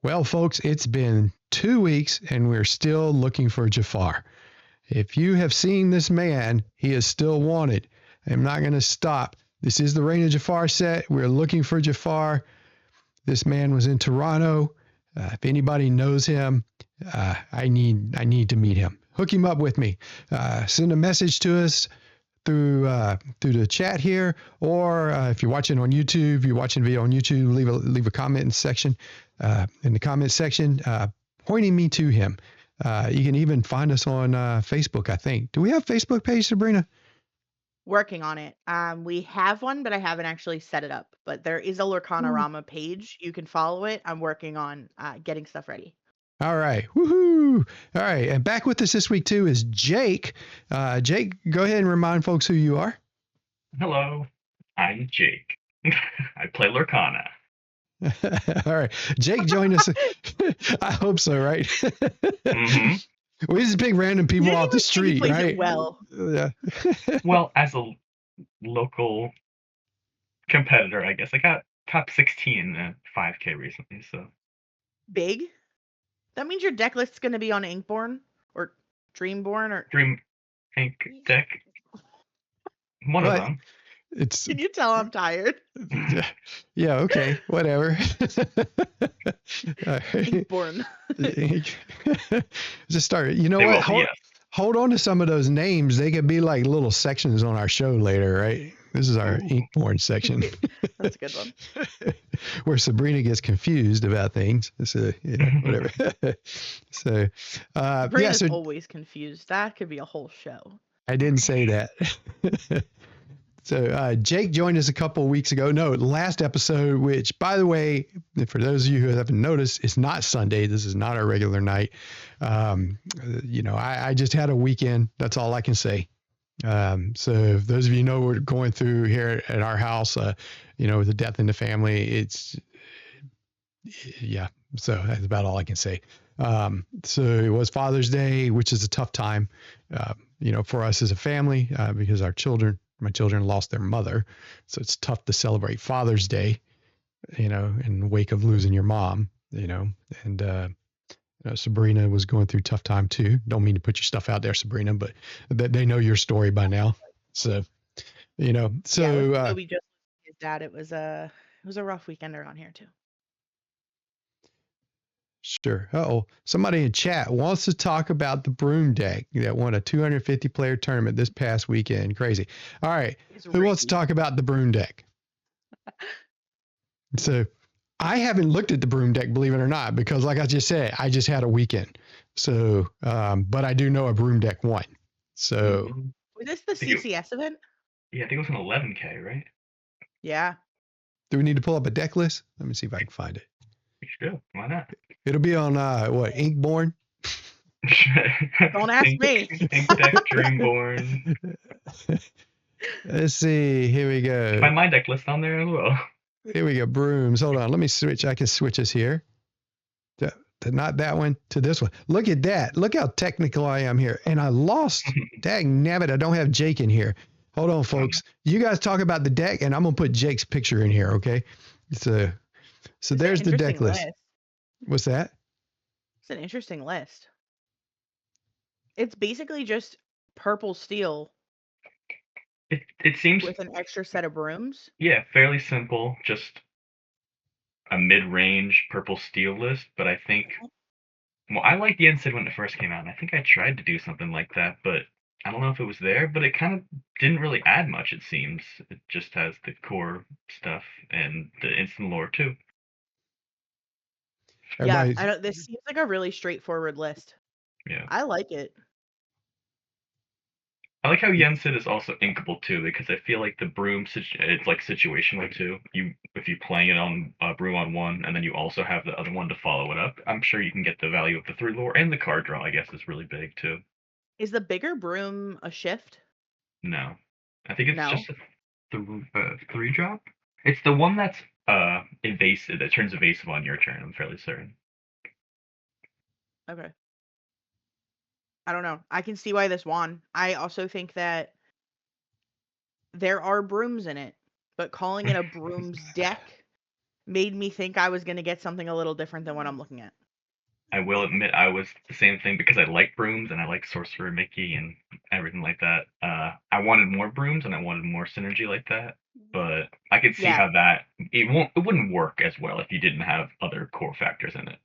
Well, folks, it's been 2 weeks and we're still looking for Jafar. If you have seen this man, he is still wanted. I'm not going to stop. This is the Reign of Jafar set. We're looking for Jafar. This man was in Toronto. If anybody knows him, I need to meet him. Hook him up with me. Send a message to us through the chat here, or if you're watching on YouTube, you're watching video on YouTube, leave a comment section in the comment section, pointing me to him. You can even find us on Facebook, I think. Do we have a Facebook page, Sabrina? Working on it. We have one, but I haven't actually set it up. But there is a Lorcanarama page. You can follow it. I'm working on getting stuff ready. All right. Woohoo. All right. And back with us this week, too, is Jake. Jake, go ahead and remind folks who you are. Hello, I'm Jake. I play Lorcana. All right. Jake joined us. I hope so, right? Mm-hmm. We just pick random people off the street, plays right? It well. Yeah. Well, as a local competitor, I guess I got top 16 at 5K recently, so. Big? That means your deck list's going to be on Inkborn or Dreamborn or Dream Ink deck. One of them. Can you tell I'm tired? Yeah, okay, whatever. Inkborn. Just start. You know what? Hold on to some of those names. They could be like little sections on our show later, right? This is our Inkborn section. That's a good one. Where Sabrina gets confused about things. So, whatever. So, Sabrina's always confused. That could be a whole show. I didn't say that. So Jake joined us a couple of weeks ago. No, last episode, which, by the way, for those of you who haven't noticed, it's not Sunday. This is not our regular night. I just had a weekend. That's all I can say. So if those of you know we're going through here at our house, with the death in the family, so that's about all I can say. So it was Father's Day, which is a tough time, for us as a family, because my children lost their mother. So it's tough to celebrate Father's Day, in the wake of losing your mom, and, Sabrina was going through a tough time too. Don't mean to put your stuff out there, Sabrina, but they know your story by now. So, we just his dad. It was a rough weekend around here too. Sure. Somebody in chat wants to talk about the Broom deck that won a 250 player tournament this past weekend. Crazy. All right. Who wants to talk about the Broom deck? So I haven't looked at the Broom deck, believe it or not, because like I just said, I just had a weekend. So, but I do know a Broom deck won. So. Was this the CCS event? Yeah, I think it was an 11K, right? Yeah. Do we need to pull up a deck list? Let me see if I can find it. Sure, why not? It'll be on Inkborn? Don't ask me. Ink deck, Dreamborn. Let's see. Here we go. Find my deck list on there as well. Here we go. Brooms. Hold on. Let me switch. I can switch us here. Not that one to this one. Look at that. Look how technical I am here. And I lost. Dang nabbit. I don't have Jake in here. Hold on, folks. You guys talk about the deck, and I'm going to put Jake's picture in here, okay? So there's the deck list. What's that? It's an interesting list. It's basically just purple steel. It seems with an extra set of brooms. Yeah, fairly simple. Just a mid-range purple steel list, but I think. Well, I liked the Ensid when it first came out, and I think I tried to do something like that, but I don't know if it was there. But it kind of didn't really add much. It seems it just has the core stuff and the instant lore too. Yeah, this seems like a really straightforward list. Yeah, I like it. I like how Yensid is also inkable too, because I feel like the broom it's like situational too. If you playing it on broom on one, and then you also have the other one to follow it up, I'm sure you can get the value of the 3 lore, and the card draw, I guess, is really big too. Is the bigger broom a shift? No, I think it's just a 3 drop. It's the one that's evasive, that turns evasive on your turn. I'm fairly certain. Okay. I don't know. I can see why this won. I also think that there are brooms in it, but calling it a brooms deck made me think I was going to get something a little different than what I'm looking at. I will admit I was the same thing because I like brooms and I like Sorcerer Mickey and everything like that. I wanted more brooms and I wanted more synergy like that, but I could see Yeah. how it wouldn't work as well if you didn't have other core factors in it.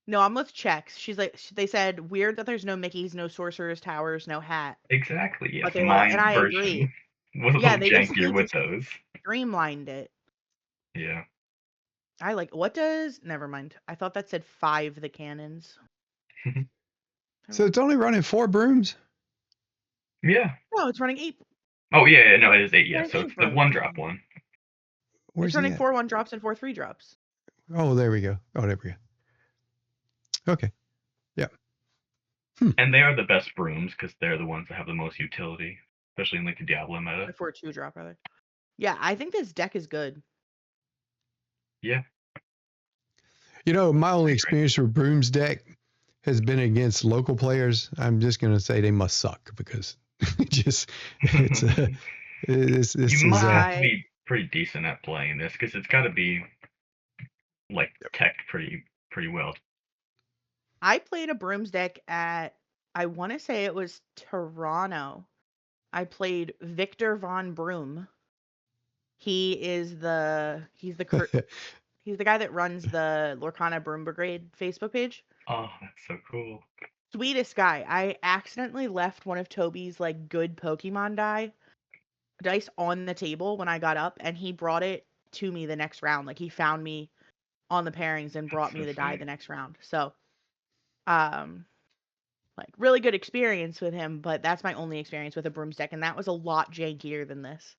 No, I'm with Chex. She's like, they said weird that there's no Mickeys, no sorcerers, towers, no hat. Exactly, yes. But they love, and My I agree. version was a Yeah, little they jankier with just those. streamlined it. Yeah. I like, what does, never mind. I thought that said 5 the cannons. So it's only running 4 brooms? Yeah. No, it's running 8. Oh yeah, no, it is 8. Yeah, Running so 8 it's the brooms. 1-drop one. Where's It's he running at? 4 1-drops and 4 3-drops. Oh, there we go. Oh, there we go. Okay. Yep. And they are the best brooms because they're the ones that have the most utility, especially in like the Diablo meta. 4 2-drop, rather. Yeah, I think this deck is good. Yeah. You know, my only experience with Brooms deck has been against local players. I'm just going to say they must suck because it's you must have to be pretty decent at playing this because it's got to be like tech pretty well. I played a Brooms deck at, I want to say it was Toronto. I played Victor Von Broom. He's the guy that runs the Lorcana Broom Brigade Facebook page. Oh, that's so cool. Sweetest guy. I accidentally left one of Toby's like good Pokemon dice on the table when I got up, and he brought it to me the next round. Like he found me on the pairings and brought me the die the next round. So, like really good experience with him, but that's my only experience with a Brooms deck, and that was a lot jankier than this.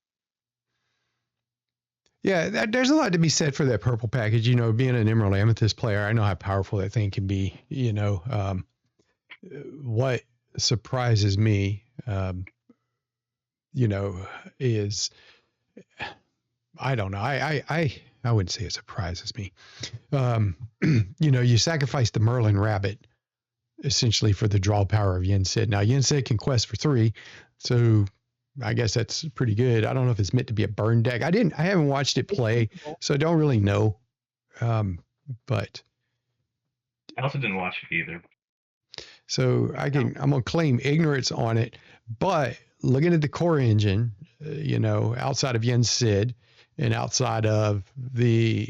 Yeah, there's a lot to be said for that purple package. You know, being an Emerald Amethyst player, I know how powerful that thing can be. You know, what surprises me, you know, is I don't know. I wouldn't say it surprises me. You know, you sacrifice the Merlin Rabbit essentially for the draw power of Yen Sid. Now, Yen Sid can quest for 3, so I guess that's pretty good. I don't know if it's meant to be a burn deck. I haven't watched it play, so I don't really know. But I also didn't watch it either. So I'm gonna claim ignorance on it, but looking at the core engine, you know, outside of Yen Sid and outside of the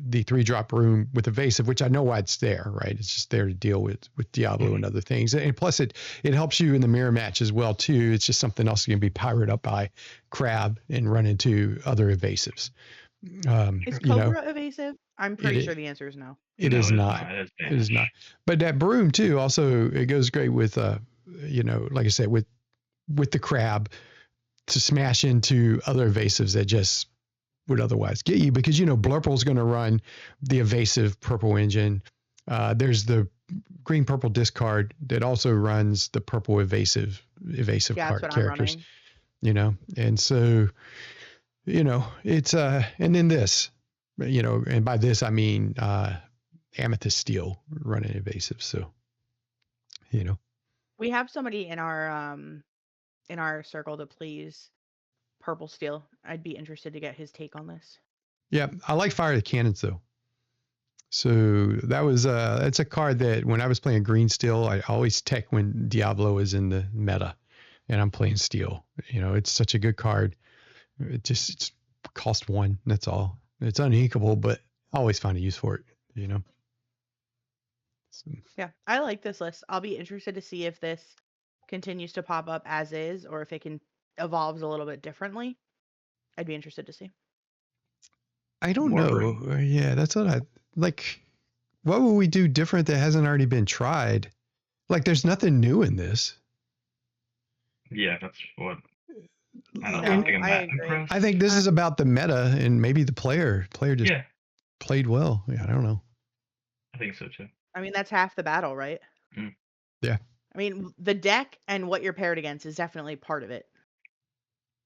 3-drop room with evasive, which I know why it's there, right? It's just there to deal with Diablo and other things, and plus it helps you in the mirror match as well too. It's just something else you can be pirated up by Crab and run into other evasives. Is Cobra evasive? I'm pretty sure the answer is no. It is not. It is not. But that broom too, also it goes great with you know, like I said, with the Crab to smash into other evasives that just would otherwise get you, because you know Blurple's going to run the evasive purple engine. There's the green purple discard that also runs the purple evasive card characters. You know, and so you know it's and then this, you know, and by this I mean Amethyst Steel running evasive. So you know, we have somebody in our circle to please Purple Steel. I'd be interested to get his take on this. Yeah, I like Fire the Cannons though. So that was it's a card that when I was playing Green Steel, I always tech when Diablo is in the meta, and I'm playing Steel. You know, it's such a good card. It's cost 1. That's all. It's unequal, but I always find a use for it. You know. So. Yeah, I like this list. I'll be interested to see if this continues to pop up as is, or if it can evolves a little bit differently. I'd be interested to see. I don't know. Yeah, that's what I like. What would we do different that hasn't already been tried? Like, there's nothing new in this. Yeah, that's what. I think this is about the meta and maybe the player. Player just played well. Yeah, I don't know. I think so too. I mean, that's half the battle, right? Yeah. I mean, the deck and what you're paired against is definitely part of it.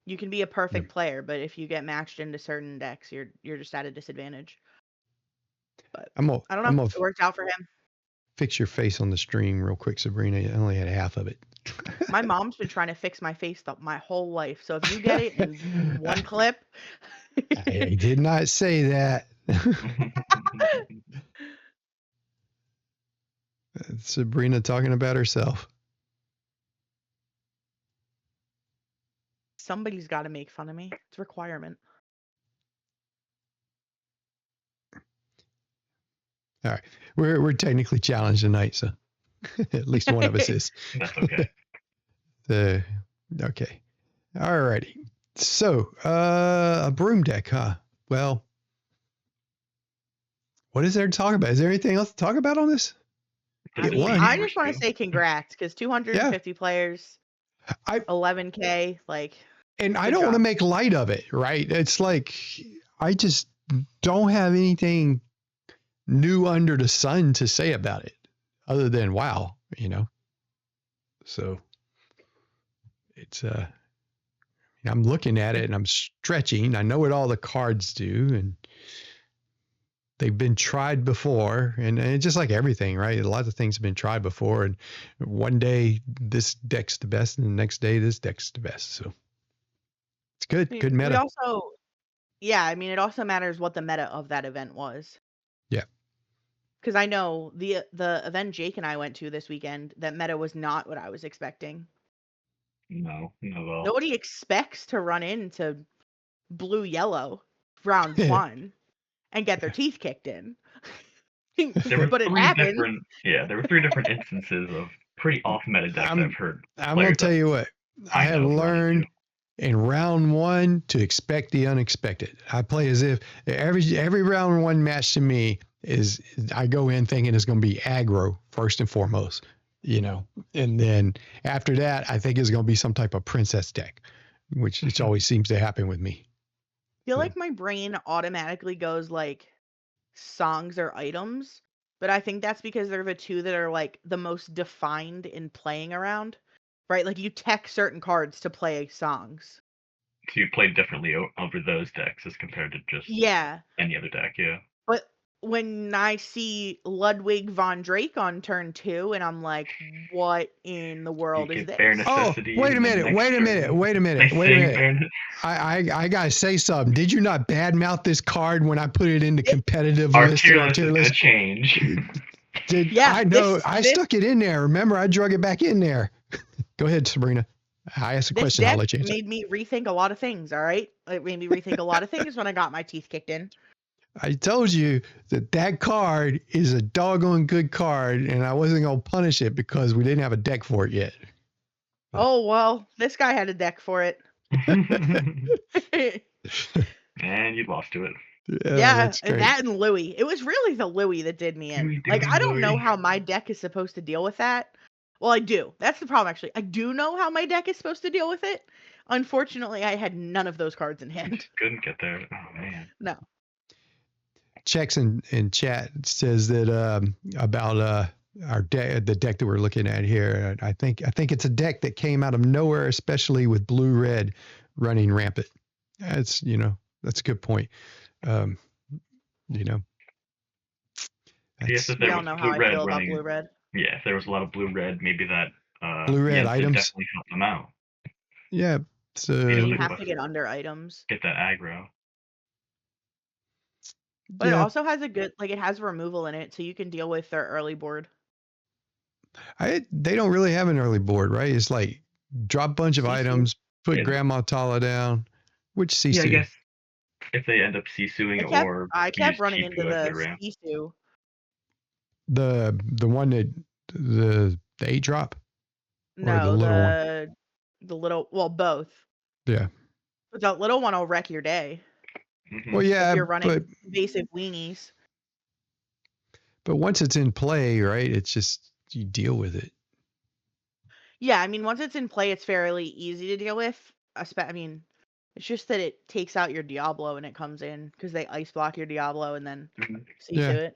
You can be a perfect player, but if you get matched into certain decks, you're just at a disadvantage. But I don't know. It worked out for him. Fix your face on the stream real quick, Sabrina. I only had half of it. My mom's been trying to fix my face my whole life. So if you get it in one clip. I did not say that. Sabrina talking about herself. Somebody's got to make fun of me. It's a requirement. All right. We're technically challenged tonight, so at least one of us is. That's okay. Okay. All righty. So, a broom deck, huh? Well, what is there to talk about? Is there anything else to talk about on this? I mean, I just want to say congrats because 250 players, 11K, like. And I don't want to make light of it, right? It's like I just don't have anything new under the sun to say about it other than wow, So it's I'm looking at it and I'm stretching. I know what all the cards do, and they've been tried before, and it's just like everything, right? A lot of things have been tried before, and one day this deck's the best, and the next day this deck's the best. So it's good. Good meta. It also matters what the meta of that event was. Yeah. Because I know the event Jake and I went to this weekend, that meta was not what I was expecting. No, not at all. Nobody expects to run into blue-yellow round one and get their teeth kicked in. But it happened. There were 3 different instances of pretty off-meta decks I've heard. I'm going to tell you what. I have learned in round one to expect the unexpected. I play as if every round one match to me is I go in thinking it's going to be aggro first and foremost, and then after that, I think it's going to be some type of princess deck, which always seems to happen with me. I feel like my brain automatically goes like songs or items, but I think that's because they're the two that are like the most defined in playing around, right? Like you tech certain cards to play songs. So you play differently over those decks as compared to just any other deck, But when I see Ludwig von Drake on turn 2, and I'm like, what in the world is this? Oh, wait a minute. I gotta say something. Did you not badmouth this card when I put it in the competitive list? Our tier list change. I know. I stuck it in there. Remember, I drug it back in there. Go ahead, Sabrina. I asked a question. I'll let you answer. It made me rethink a lot of things. All right, it made me rethink a lot of things when I got my teeth kicked in. I told you that card is a doggone good card, and I wasn't going to punish it because we didn't have a deck for it yet. Oh, well, this guy had a deck for it. And you lost to it. Yeah, and that and Louie. It was really the Louie that did me in. Like, I don't know how my deck is supposed to deal with that. Well, I do. That's the problem, actually. I do know how my deck is supposed to deal with it. Unfortunately, I had none of those cards in hand. Couldn't get there. Oh, man. No. Checks in chat says that about our deck, the deck that we're looking at here. I think it's a deck that came out of nowhere, especially with blue-red running rampant. That's that's a good point. Yes, we all know how I feel about blue-red. Yeah, if there was a lot of blue-red, maybe that blue-red items definitely helped them out. Yeah, so you have to get under items. Get that aggro. But it also has it has removal in it, so you can deal with their early board. They don't really have an early board, right? It's like drop a bunch of items, put Grandma Tala down, which Sisu. Yeah, I guess if they end up Sisuing I kept running into the Sisu. The one that the 8-drop? No, the little both. Yeah. But the little one will wreck your day. Mm-hmm. Well, yeah, if you're running invasive weenies. But once it's in play, right? It's just you deal with it. Yeah, I mean, once it's in play, it's fairly easy to deal with. I mean, it's just that it takes out your Diablo when it comes in because they ice block your Diablo and then see to it.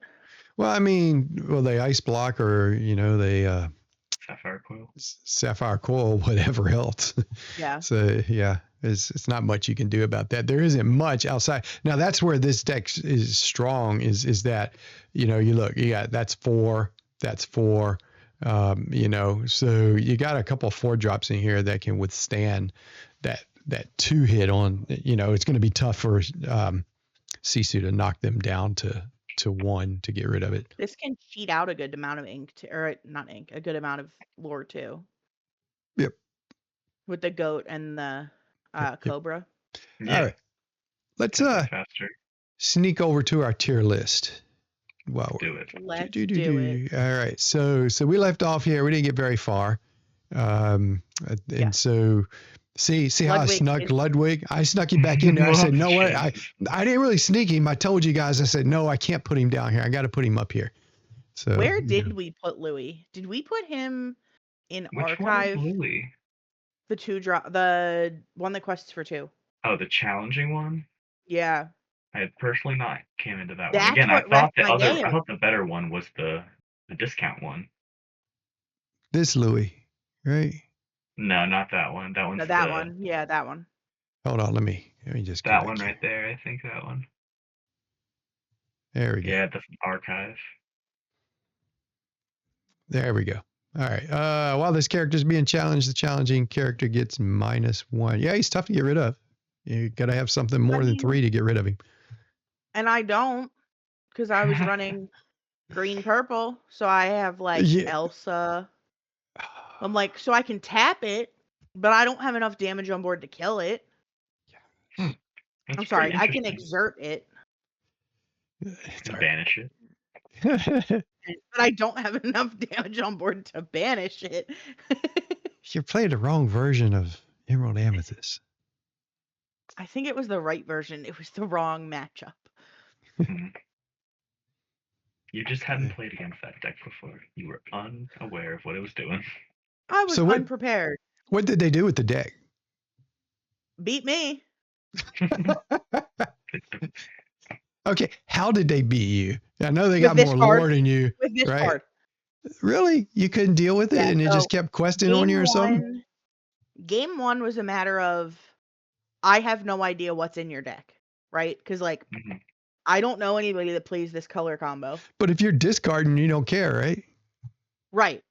Well, I mean, they ice block or they Sapphire Coil, whatever else. Yeah. So yeah, it's not much you can do about that. There isn't much outside. Now that's where this deck is strong. Is that you look, that's 4. So you got a couple of 4-drops in here that can withstand that 2 hit on. It's going to be tough for Sisu to knock them down to 1 to get rid of it. This can cheat out a good amount of ink, or not ink, a good amount of lore too. Yep. With the goat and the Yep. cobra. Yeah. All right. Let's faster. sneak over to our tier list. Wow. Do it. Let's do it. All right. So we left off here. We didn't get very far. And so see how I snuck Ludwig? I snuck him back in there. I said, no way. I didn't really sneak him. I told you guys, I said, no, I can't put him down here. I got to put him up here. So where did we put Louie? Did we put him in Which archive? one is Louie? The one that quests for 2. Oh, the challenging one? Yeah. I had personally not came into that one. That's Again, what I thought wrecked my I thought the better one was the discount one. This Louie, right? No, not that one. That one's No, that one. Yeah, that one. Hold on, let me just that one right there. I think that one. There we go. Yeah, the archive. There we go. All right. While this character's being challenged, the challenging character gets -1. Yeah, he's tough to get rid of. You got to have something more than 3 to get rid of him. And I don't, because I was running green purple, so I have Elsa. I'm like, so I can tap it, but I don't have enough damage on board to kill it. I'm sorry, I can exert it. Banish it. But I don't have enough damage on board to banish it. You're playing the wrong version of Emerald Amethyst. I think it was the right version. It was the wrong matchup. You just hadn't played against that deck before. You were unaware of what it was doing. I was unprepared. What did they do with the deck? Beat me. Okay, how did they beat you? I know they got more lore than you. With this right? card. Really? You couldn't deal with it and it just kept questing on you or something? Game 1 was a matter of, I have no idea what's in your deck, right? Because, I don't know anybody that plays this color combo. But if you're discarding, you don't care, right? Right.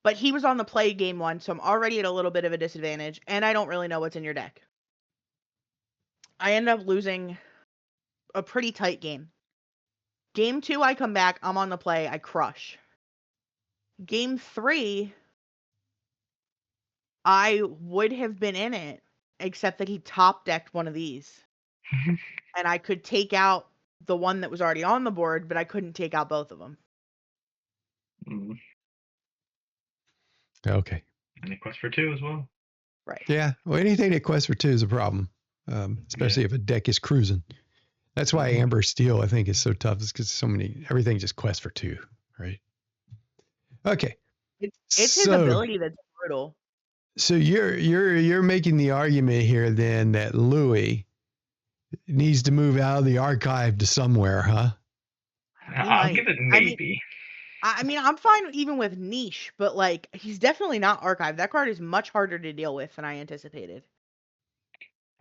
But he was on the play game 1, so I'm already at a little bit of a disadvantage, and I don't really know what's in your deck. I end up losing a pretty tight game. Game 2, I come back, I'm on the play, I crush. Game 3, I would have been in it, except that he top decked one of these. And I could take out the one that was already on the board, but I couldn't take out both of them. Okay. And the quest for 2 as well. Right. Yeah. Well, anything that quests for 2 is a problem, especially if a deck is cruising. That's why Amber Steel, I think, is so tough. Is because everything just quests for 2, right? Okay. It's his ability that's brutal. So you're making the argument here then that Louie needs to move out of the archive to somewhere, huh? I'll give it maybe. I mean, I'm fine even with niche, but he's definitely not archive. That card is much harder to deal with than I anticipated.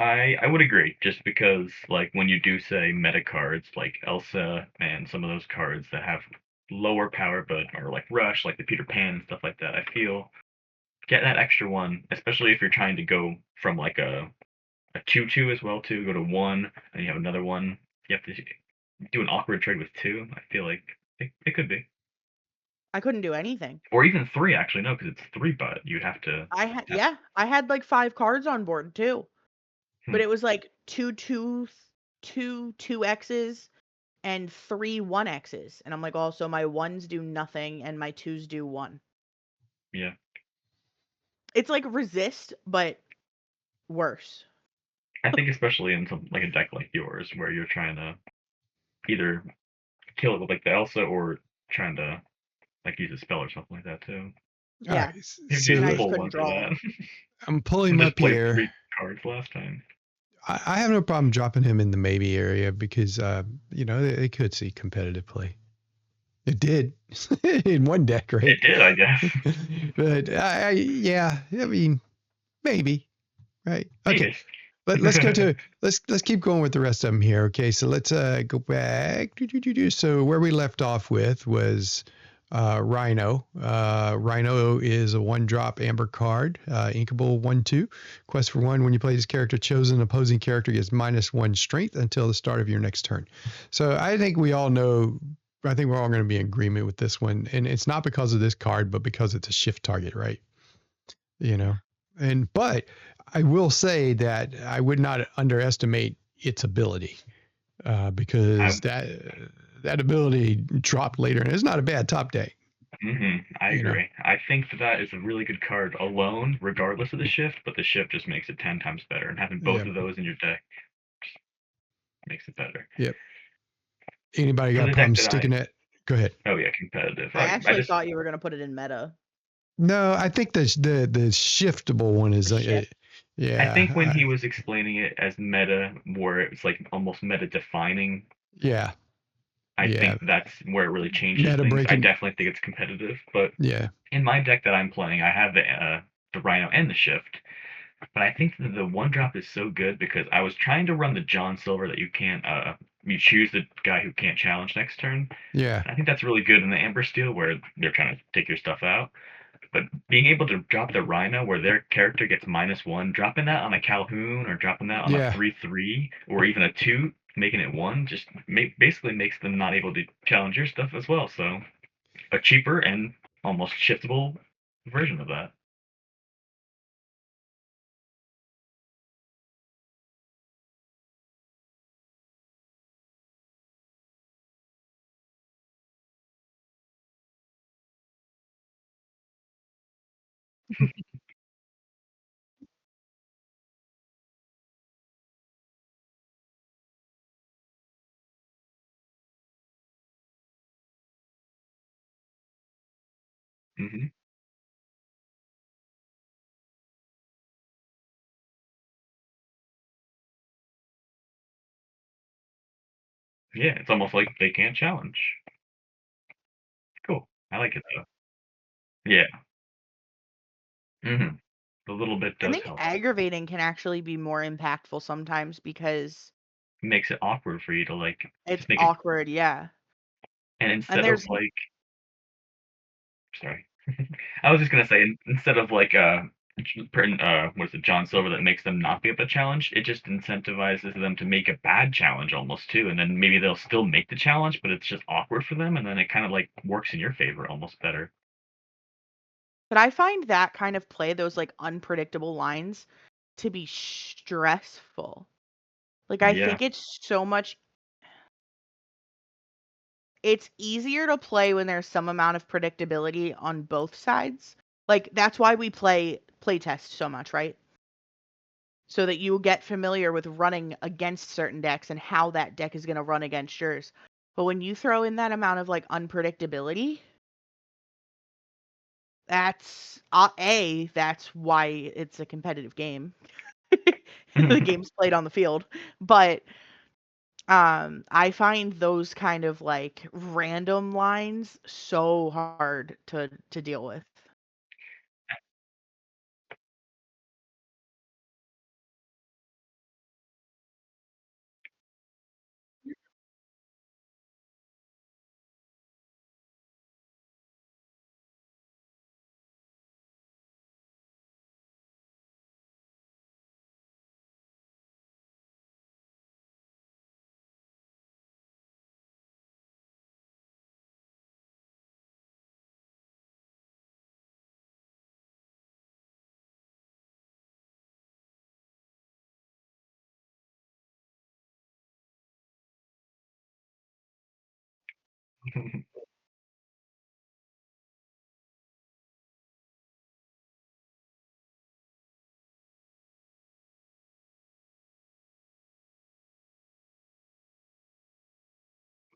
I would agree, just because when you do say meta cards like Elsa and some of those cards that have lower power but are Rush, like the Peter Pan and stuff like that, I feel get that extra one, especially if you're trying to go from a 2/2 as well too, go to 1 and you have another one. You have to do an awkward trade with 2. I feel like it could be. I couldn't do anything. Or even 3 actually, no, because it's 3, but you have to. I had 5 cards on board too. But it was 2 2/2s and 3 1/Xs. And I'm like, so my 1s do nothing and my 2s do 1. Yeah. It's resist, but worse. I think especially in some a deck like yours, where you're trying to either kill it with the Elsa or trying to use a spell or something like that too. Yeah. Right. So I just couldn't draw that. I'm pulling him up here. 3 cards last time. I have no problem dropping him in the maybe area because they could see competitive play. It did in one deck, right? It did, I guess. But I mean, maybe, right? Okay, let's go to let's keep going with the rest of them here. Okay, so let's go back. So where we left off with was Rhino. Rhino is a 1-drop amber card, inkable 1/2. Quest for 1. When you play this character, chosen opposing character gets -1 strength until the start of your next turn. So I think we all know. I think we're all going to be in agreement with this one, and it's not because of this card, but because it's a shift target, right? You know, but I will say that I would not underestimate its ability, because that ability dropped later, and it's not a bad top deck. I You know. agree. I think that is a really good card alone, regardless of the shift, but the shift just makes it 10 times better. And having both Yep. of those in your deck just makes it better. Yep. Anybody For got the deck problems that sticking it? Go ahead. oh yeah, competitive. I I actually just thought you were going to put it in meta. No, I think the shiftable one is Shift. I think when yeah, he was explaining it as meta, where it's like almost meta defining, yeah, I yeah. think that's where it really changes Meta things. I breaking. definitely think it's competitive, but Yeah, in my deck that I'm playing, I have the Rhino and the Shift. But I think that the 1-drop is so good because I was trying to run the John Silver that you can't you choose the guy who can't challenge next turn. yeah, I think that's really good in the Amber Steel where they're trying to take your stuff out. But being able to drop the Rhino where their character gets -1, dropping that on a Calhoun or dropping that on a yeah. 3/3 or even a 2, making it 1, just basically makes them not able to challenge your stuff as well. So a cheaper and almost shiftable version of that. hmm Yeah, it's almost like they can't challenge. Cool. I like it though. Yeah. hmm A little bit I does think help. aggravating can actually be more impactful sometimes because Makes it awkward for you to like it's just make it, awkward, yeah. and And instead of there's like, sorry, I was just gonna say instead of like what is it, John Silver that makes them not be able to challenge, it just incentivizes them to make a bad challenge almost too, and then maybe they'll still make the challenge, but it's just awkward for them, and then it kind of like works in your favor almost better. but I find that kind of play, those like unpredictable lines, to be stressful. Like I Yeah. think it's easier to play when there's some amount of predictability on both sides. Like that's why we play test so much, right? So that you get familiar with running against certain decks and how that deck is going to run against yours. But when you throw in that amount of like unpredictability, that's why it's a competitive game. The game's played on the field. But I find those kind of like random lines so hard to deal with.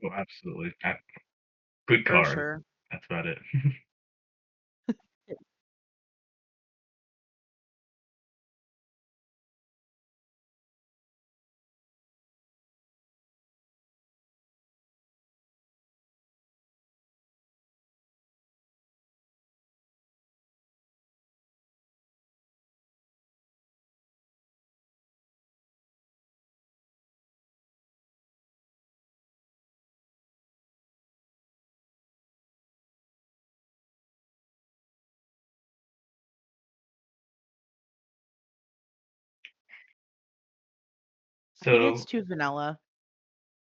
Oh, absolutely. Good For card. sure. That's about it. I think it's So too vanilla.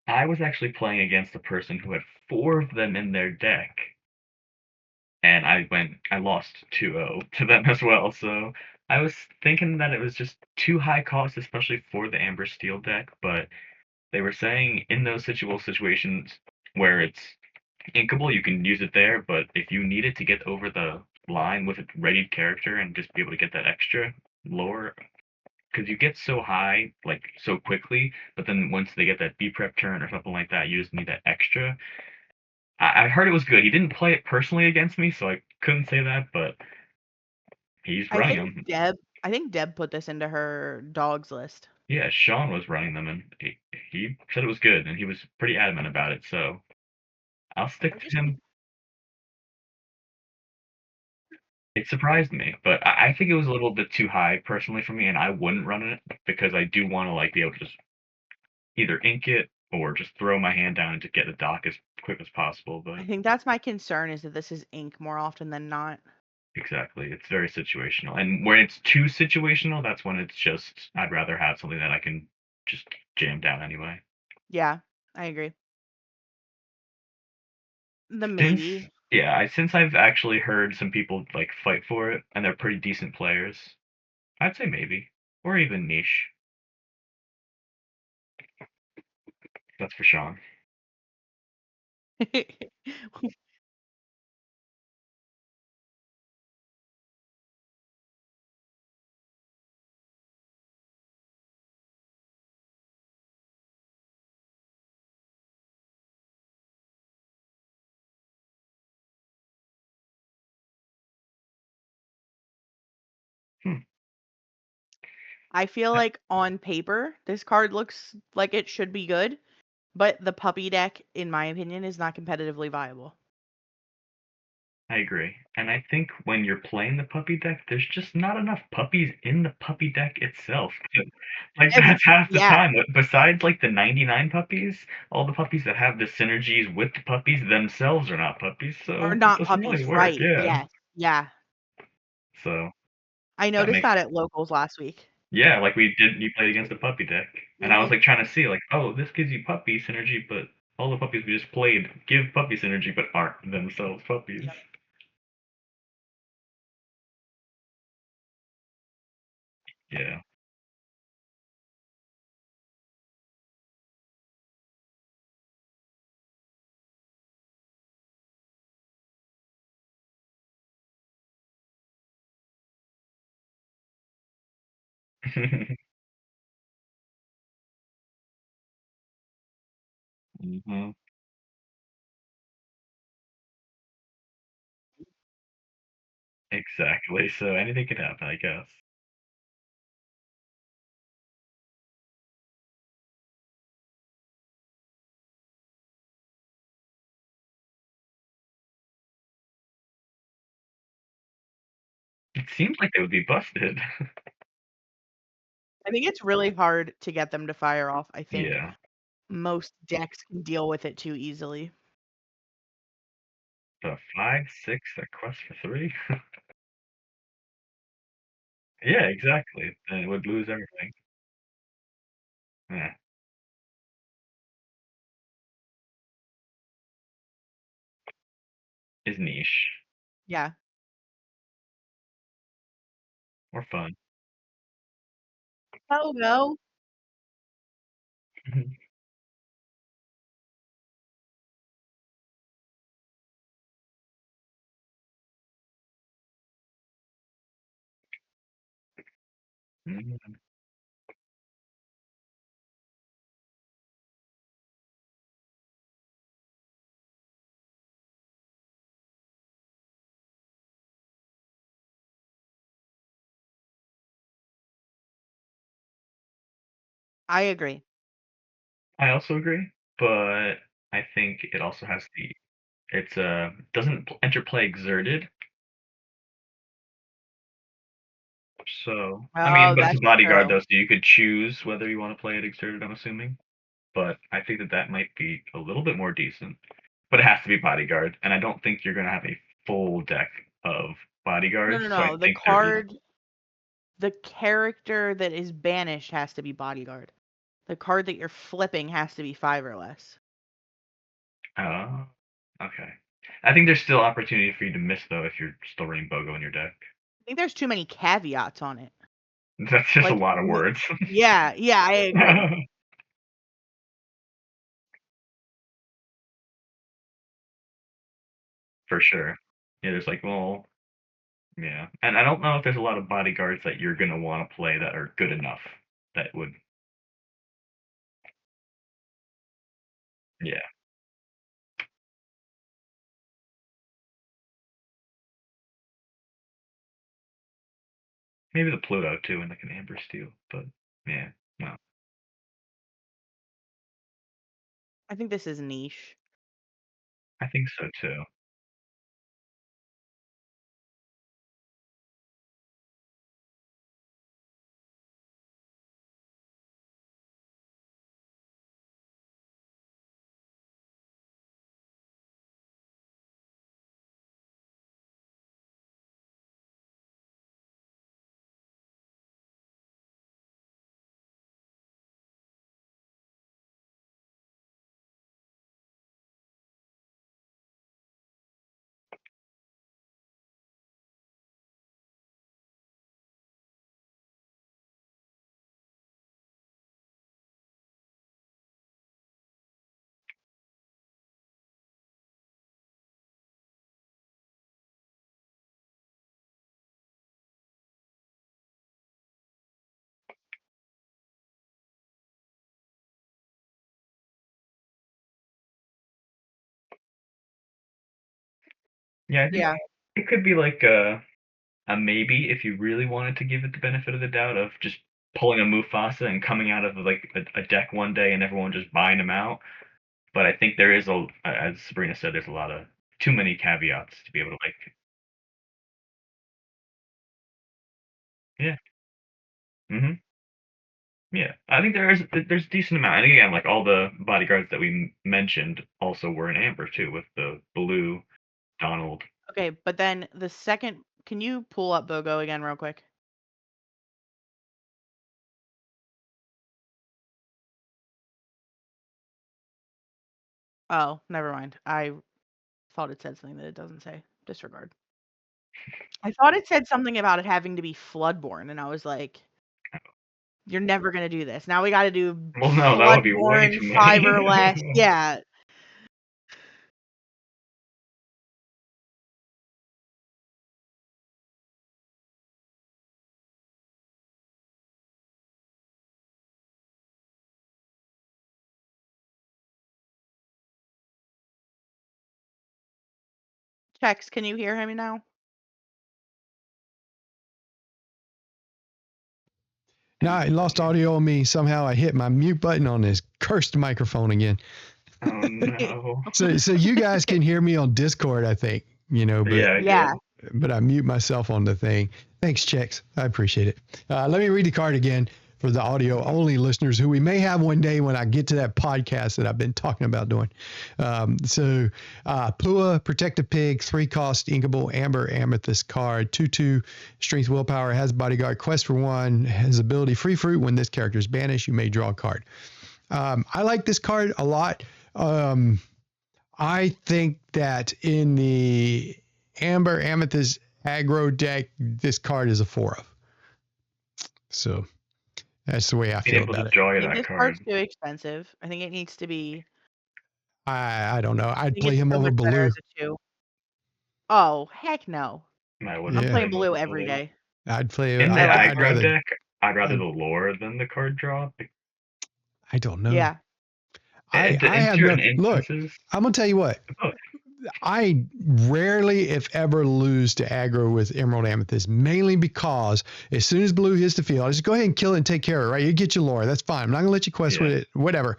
I was actually playing against a person who had 4 of them in their deck, and I lost 2-0 to them as well, so I was thinking that it was just too high cost, especially for the Amber Steel deck, but they were saying in those situations where it's inkable, you can use it there, but if you need it to get over the line with a readied character and just be able to get that extra lore, because you get so high, like, so quickly, but then once they get that B-prep turn or something like that, you just need that extra. I heard it was good. He didn't play it personally against me, so I couldn't say that, but he's I running think them. Deb put this into her dogs list. Yeah, Sean was running them, and he said it was good, and he was pretty adamant about it, so I'll stick I'm to just him. It surprised me, but I think it was a little bit too high personally for me, and I wouldn't run it because I do want to like be able to just either ink it or just throw my hand down and to get the dock as quick as possible. But I think that's my concern is that this is ink more often than not. exactly, it's very situational, and when it's too situational, that's when it's just I'd rather have something that I can just jam down anyway. Yeah, I agree. The Since maybe. since I've actually heard some people like fight for it, and they're pretty decent players, I'd say maybe or even niche. That's for Sean. Hmm. I feel like on paper, this card looks like it should be good, but the puppy deck, in my opinion, is not competitively viable. I agree. And I think when you're playing the puppy deck, there's just not enough puppies in the puppy deck itself. Like, Ev- that's half the yeah, time. Besides, like, the 99 puppies, all the puppies that have the synergies with the puppies themselves are not puppies, or so it not doesn't really puppies, work. right? Yeah. Yes, yeah. So I that noticed makes that at locals last week. yeah, like you played against the puppy deck. And I was Hmm. like trying to see like, oh, this gives you puppy synergy, but all the puppies we just played give puppy synergy but aren't themselves puppies. Yep. Yeah. Hmm. Exactly. So anything could happen, I guess. It seems like they would be busted. I think it's really hard to get them to fire off. I think Yeah. most decks can deal with it too easily. The 5, 6, a quest for 3? Yeah, exactly. Then it would lose everything. Yeah. Is niche Yeah. or fun. Oh no. Mhm. I agree. I also agree, but I think it also has it's doesn't enter play exerted. So, I mean, Oh, but it's a that's bodyguard true. though, so you could choose whether you want to play it exerted, I'm assuming. But I think that might be a little bit more decent. But it has to be bodyguard, and I don't think you're gonna have a full deck of No, bodyguards. no, So I no. The think there is card, the character that is banished has to be bodyguard. The card that you're flipping has to be 5 or less. Oh, okay. I think there's still opportunity for you to miss, though, if you're still running BOGO in your deck. I think there's too many caveats on it. That's just a lot of words. Yeah, I agree. For sure. Yeah, there's like, well, yeah. And I don't know if there's a lot of bodyguards that you're going to want to play that are good enough that would. Yeah. Maybe the Pluto, too, and like an Amber Steel. But, yeah, no. I think this is niche. I think so, too. Yeah, I think it could be like a maybe if you really wanted to give it the benefit of the doubt of just pulling a Mufasa and coming out of like a deck one day and everyone just buying them out. But I think there is as Sabrina said, there's a lot of too many caveats to be able to like. Yeah. Mhm. Yeah. I think there's a decent amount. And again, like all the bodyguards that we mentioned also were in Amber too, with the blue Donald. Okay, but then the second, can you pull up BOGO again real quick? Oh, never mind. I thought it said something that it doesn't say. Disregard. I thought it said something about it having to be Floodborn, and I was like, you're never going to do this. Now we got to do Well, no, that would be way Floodborn too 5 many. or less. Yeah. Chex, can you hear him now? No, I lost audio on me. Somehow I hit my mute button on this cursed microphone again. Oh no. So you guys can hear me on Discord, I think, but Yeah. but I mute myself on the thing. Thanks, Chex. I appreciate it. Let me read the card again for the audio only listeners who we may have one day when I get to that podcast that I've been talking about doing. Pua, Protective Pig, 3-cost, Inkable, Amber, Amethyst card, 2/2, Strength, Willpower, has Bodyguard, Quest for 1, has ability Free Fruit. When this character is banished, you may draw a card. I like this card a lot. I think that in the Amber Amethyst aggro deck, this card is a 4 of. So that's the way I feel about it. Draw I think that this card. card's too expensive. I think it needs to be. I don't know. I'd play him over Blue. Oh, heck no. I'm playing Blue every day. I'd play in the aggro deck. I'd rather the lore than the card draw. I don't know. Yeah. I have no, look, I'm going to tell you what. I rarely, if ever, lose to aggro with Emerald Amethyst, mainly because as soon as Blue hits the field, I just go ahead and kill it and take care of it, right? You get your lore. That's fine. I'm not going to let you quest with it, whatever.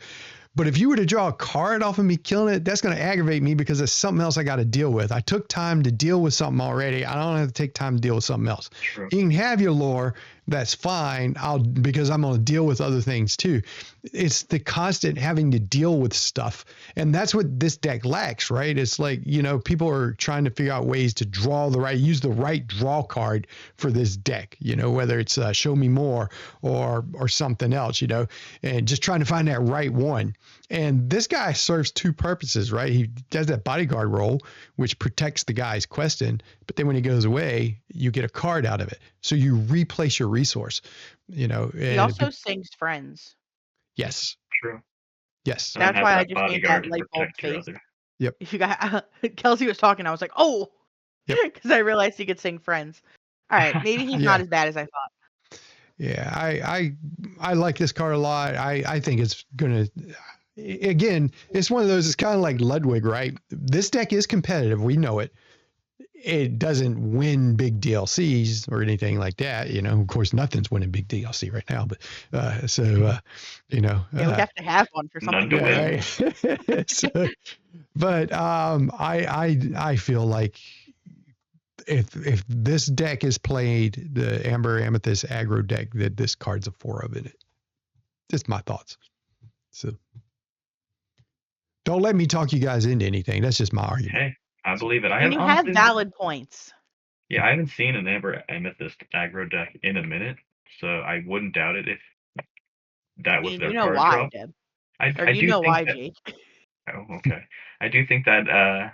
But if you were to draw a card off of me killing it, that's going to aggravate me because it's something else I got to deal with. I took time to deal with something already. I don't have to take time to deal with something else. True. You can have your lore, that's fine. Because I'm going to deal with other things too. It's the constant having to deal with stuff. And that's what this deck lacks, right? It's like, people are trying to figure out ways to use the right draw card for this deck, whether it's show me more or something else, and just trying to find that right one. And this guy serves two purposes, right? He does that bodyguard role, which protects the guy's question, but then when he goes away, you get a card out of it. So you replace your resource, He also sings friends. Yes. True. Yes. And then That's have why I that just made bodyguard that to light bulb protect your face. other. Yep. If you got Kelsey was talking, I was like, oh, Yep. because I realized he could sing friends. All right, maybe he's Yeah. not as bad as I thought. Yeah, I like this card a lot. I think it's gonna. Again, it's one of those. It's kind of like Ludwig, right? This deck is competitive. We know it. It doesn't win big DLCs or anything like that. Of course, nothing's winning big DLC right now. But Yeah, we have to have one for something. None to win. Right. But I feel like if this deck is played, the Amber Amethyst aggro deck, that this card's a 4 of it. Just my thoughts. So don't let me talk you guys into anything. That's just my argument. Hey, I believe it. And you have valid points. Yeah, I haven't seen an Amber Amethyst aggro deck in a minute, so I wouldn't doubt it if that was their card why, draw. Deb. I You do know think why, that, Jake. Oh, okay. I do think that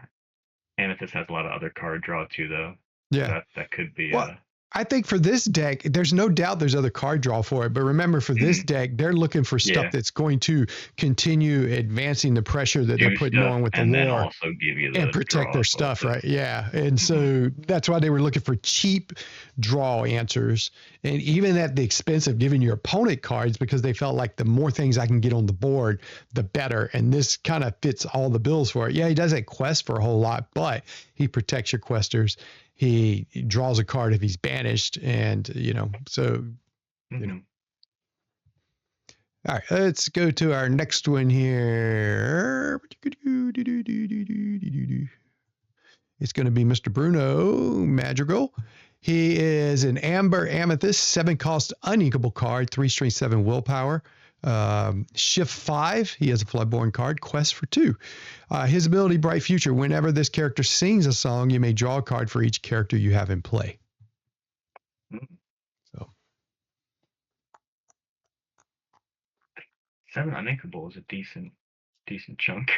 Amethyst has a lot of other card draw too, though. Yeah. That could be. Well, I think for this deck, there's no doubt there's other card draw for it. But remember, for this deck, they're looking for stuff that's going to continue advancing the pressure that they're putting on with the and then lore also give you and protect their stuff, right? Yeah. And so that's why they were looking for cheap draw answers. And even at the expense of giving your opponent cards, because they felt like the more things I can get on the board, the better. And this kind of fits all the bills for it. Yeah, he doesn't quest for a whole lot, but he protects your questers. He draws a card if he's banished, and so All right, let's go to our next one here. It's going to be Mr. Bruno Madrigal. He is an Amber Amethyst, 7-cost uninkable card, 3 strength, 7 willpower. Shift 5, he has a Floodborn card. Quest for 2. His ability, Bright Future. Whenever this character sings a song, you may draw a card for each character you have in play. So 7 uninkable is a decent chunk.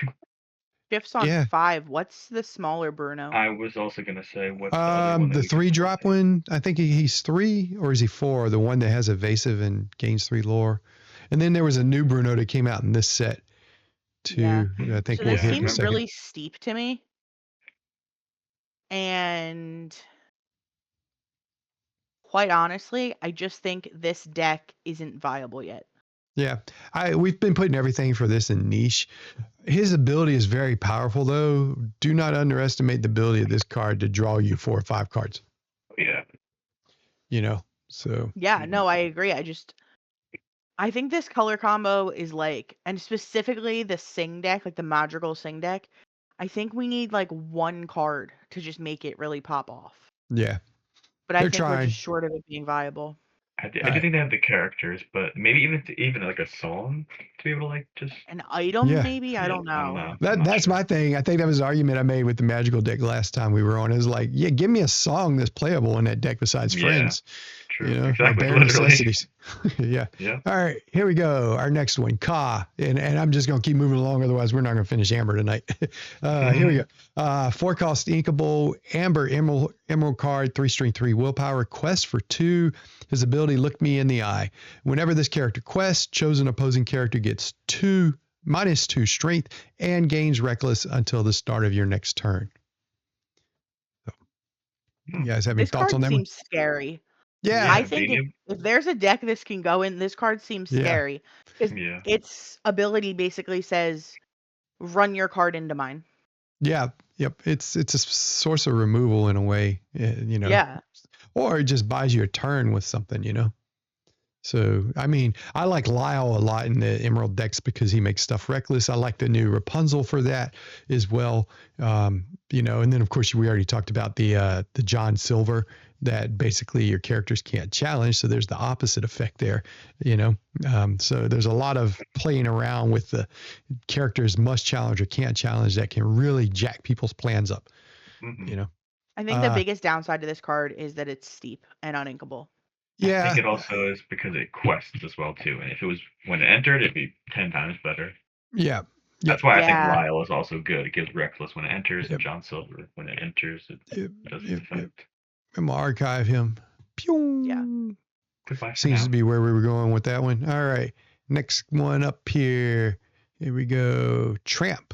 Shifts on 5. What's the smaller Bruno? I was also gonna say what's the other one? The 3-drop one. I think he's 3, or is he 4? The one that has evasive and gains 3 lore. And then there was a new Bruno that came out in this set too. Yeah. I think So we'll this hit in a seems second. really steep to me. And quite honestly, I just think this deck isn't viable yet. Yeah, we've been putting everything for this in niche. His ability is very powerful, though. Do not underestimate the ability of this card to draw you 4 or 5 cards. Yeah. So. Yeah, no, I agree. I think this color combo is and specifically the Sing deck, like the Madrigal Sing deck, I think we need one card to just make it really pop off. Yeah. But I think we're just short of it being viable. I do think they have the characters, but maybe even like a song to be able to just an item, maybe. I don't know. That's my thing. I think that was the argument I made with the Magical deck last time we were on. Is like, give me a song that's playable in that deck besides friends. True. Exactly. Bare necessities. Yeah. All right, here we go. Our next one, Ka, and I'm just gonna keep moving along. Otherwise, we're not gonna finish Amber tonight. Here we go. 4-cost inkable Amber Emerald card, 3 strength, 3 willpower. Quest for 2. His ability, Look Me in the Eye. Whenever this character quests, chosen opposing character gets -2 strength and gains reckless until the start of your next turn. So, you guys have any thoughts on that? This card seems scary. Yeah. I think if there's a deck this can go in, this card seems scary. Because its ability basically says, run your card into mine. Yeah. Yep. It's a source of removal in a way, Yeah. Or it just buys you a turn with something, So, I mean, I like Lyle a lot in the Emerald decks because he makes stuff reckless. I like the new Rapunzel for that as well. And then of course we already talked about the John Silver that basically your characters can't challenge. So there's the opposite effect there, you know. So there's a lot of playing around with the characters must challenge or can't challenge that can really jack people's plans up, you know. I think the biggest downside to this card is that it's steep and uninkable. I Yeah, think it also is because it quests as well too. And if it was when it entered, it'd be 10 times better. yeah. That's why I think Yeah. Lyle is also good. It gives Reckless when it enters, Yep. and John Silver when it enters, it does its effect. I'm gonna archive him. Pew. Yeah. Goodbye for Seems now. to be where we were going with that one. All right. Next one up here. Here we go. Tramp.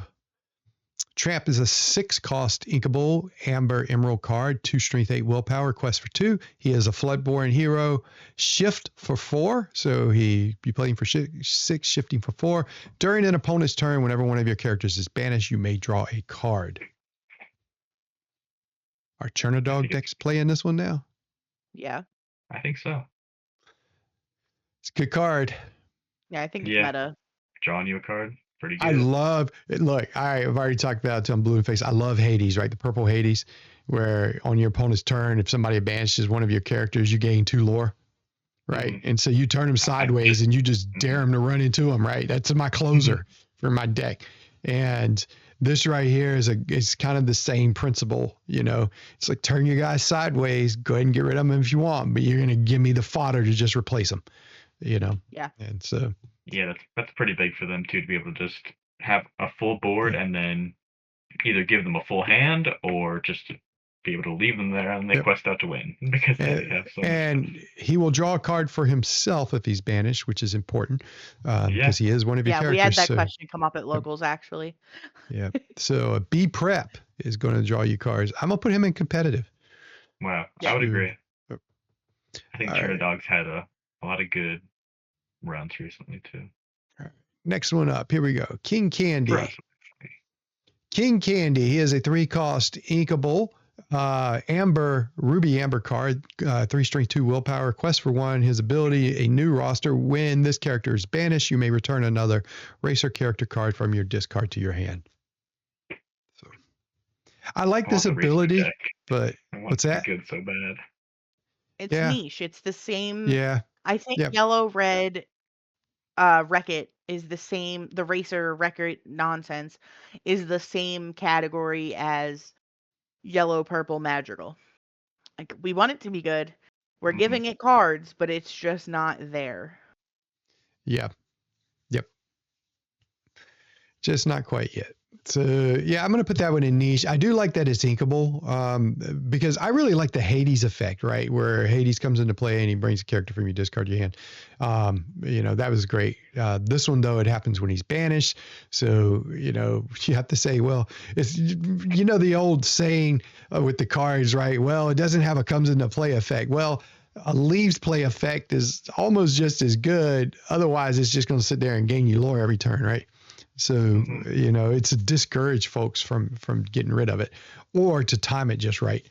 Tramp is a 6-cost inkable Amber Emerald card, 2 strength, 8 willpower, quest for 2. He is a Floodborn hero, shift for 4. So you playing for 6, shifting for 4. During an opponent's turn, whenever one of your characters is banished, you may draw a card. Are Chernodog decks playing this one now? Yeah. I think so. It's a good card. Yeah, I think it's Yeah. meta. Drawing you a card. Pretty good. I love it. Look, I've already talked about it on Blue and Face. I love Hades, right? The purple Hades, where on your opponent's turn, if somebody banishes one of your characters, you gain 2 lore, right? Mhm. And so you turn them sideways and you just dare them to run into them, right? That's my closer for my deck. And this right here is kind of the same principle, you know. It's like turn your guys sideways, go ahead and get rid of them if you want, but you're going to give me the fodder to just replace them, you know? Yeah. And so. Yeah, that's pretty big for them too, to be able to just have a full board and then either give them a full hand or just to be able to leave them there and they quest out to win because they have so much and stuff. he will draw a card for himself if he's banished, which is important because he is one of your characters. Yeah, we had that question come up at locals actually. Yeah. So B Prep is going to draw you cards. I'm gonna put him in competitive. Wow, I would agree. Oh. I think Chernodog's had a lot of good runs recently too. All right. Next one up. Here we go. King Candy. King Candy. He is a 3-cost inkable ruby amber card, 3 strength, 2 willpower, quest for 1. His ability, a new roster. When this character is banished, you may return another racer character card from your discard to your hand. So I like this ability, but what's that? Good so bad. It's niche. It's the same. Yeah. I think yellow red Wreck-It is the same. The racer Wreck-It nonsense is the same category as yellow purple Madrigal. Like we want it to be good. We're giving it cards, but it's just not there. Yeah. Yep. Just not quite yet. So yeah, I'm going to put that one in niche. I do like that it's inkable because I really like the Hades effect, right? Where Hades comes into play and he brings a character from your discard to your hand. You know, that was great. This one though, it happens when he's banished. So, you know, you have to say, well, it's, you know, the old saying with the cards, right? Well, it doesn't have a comes into play effect. Well, a leaves play effect is almost just as good. Otherwise, it's just going to sit there and gain you lore every turn, right? So, you know, it's to discourage folks from getting rid of it or to time it just right.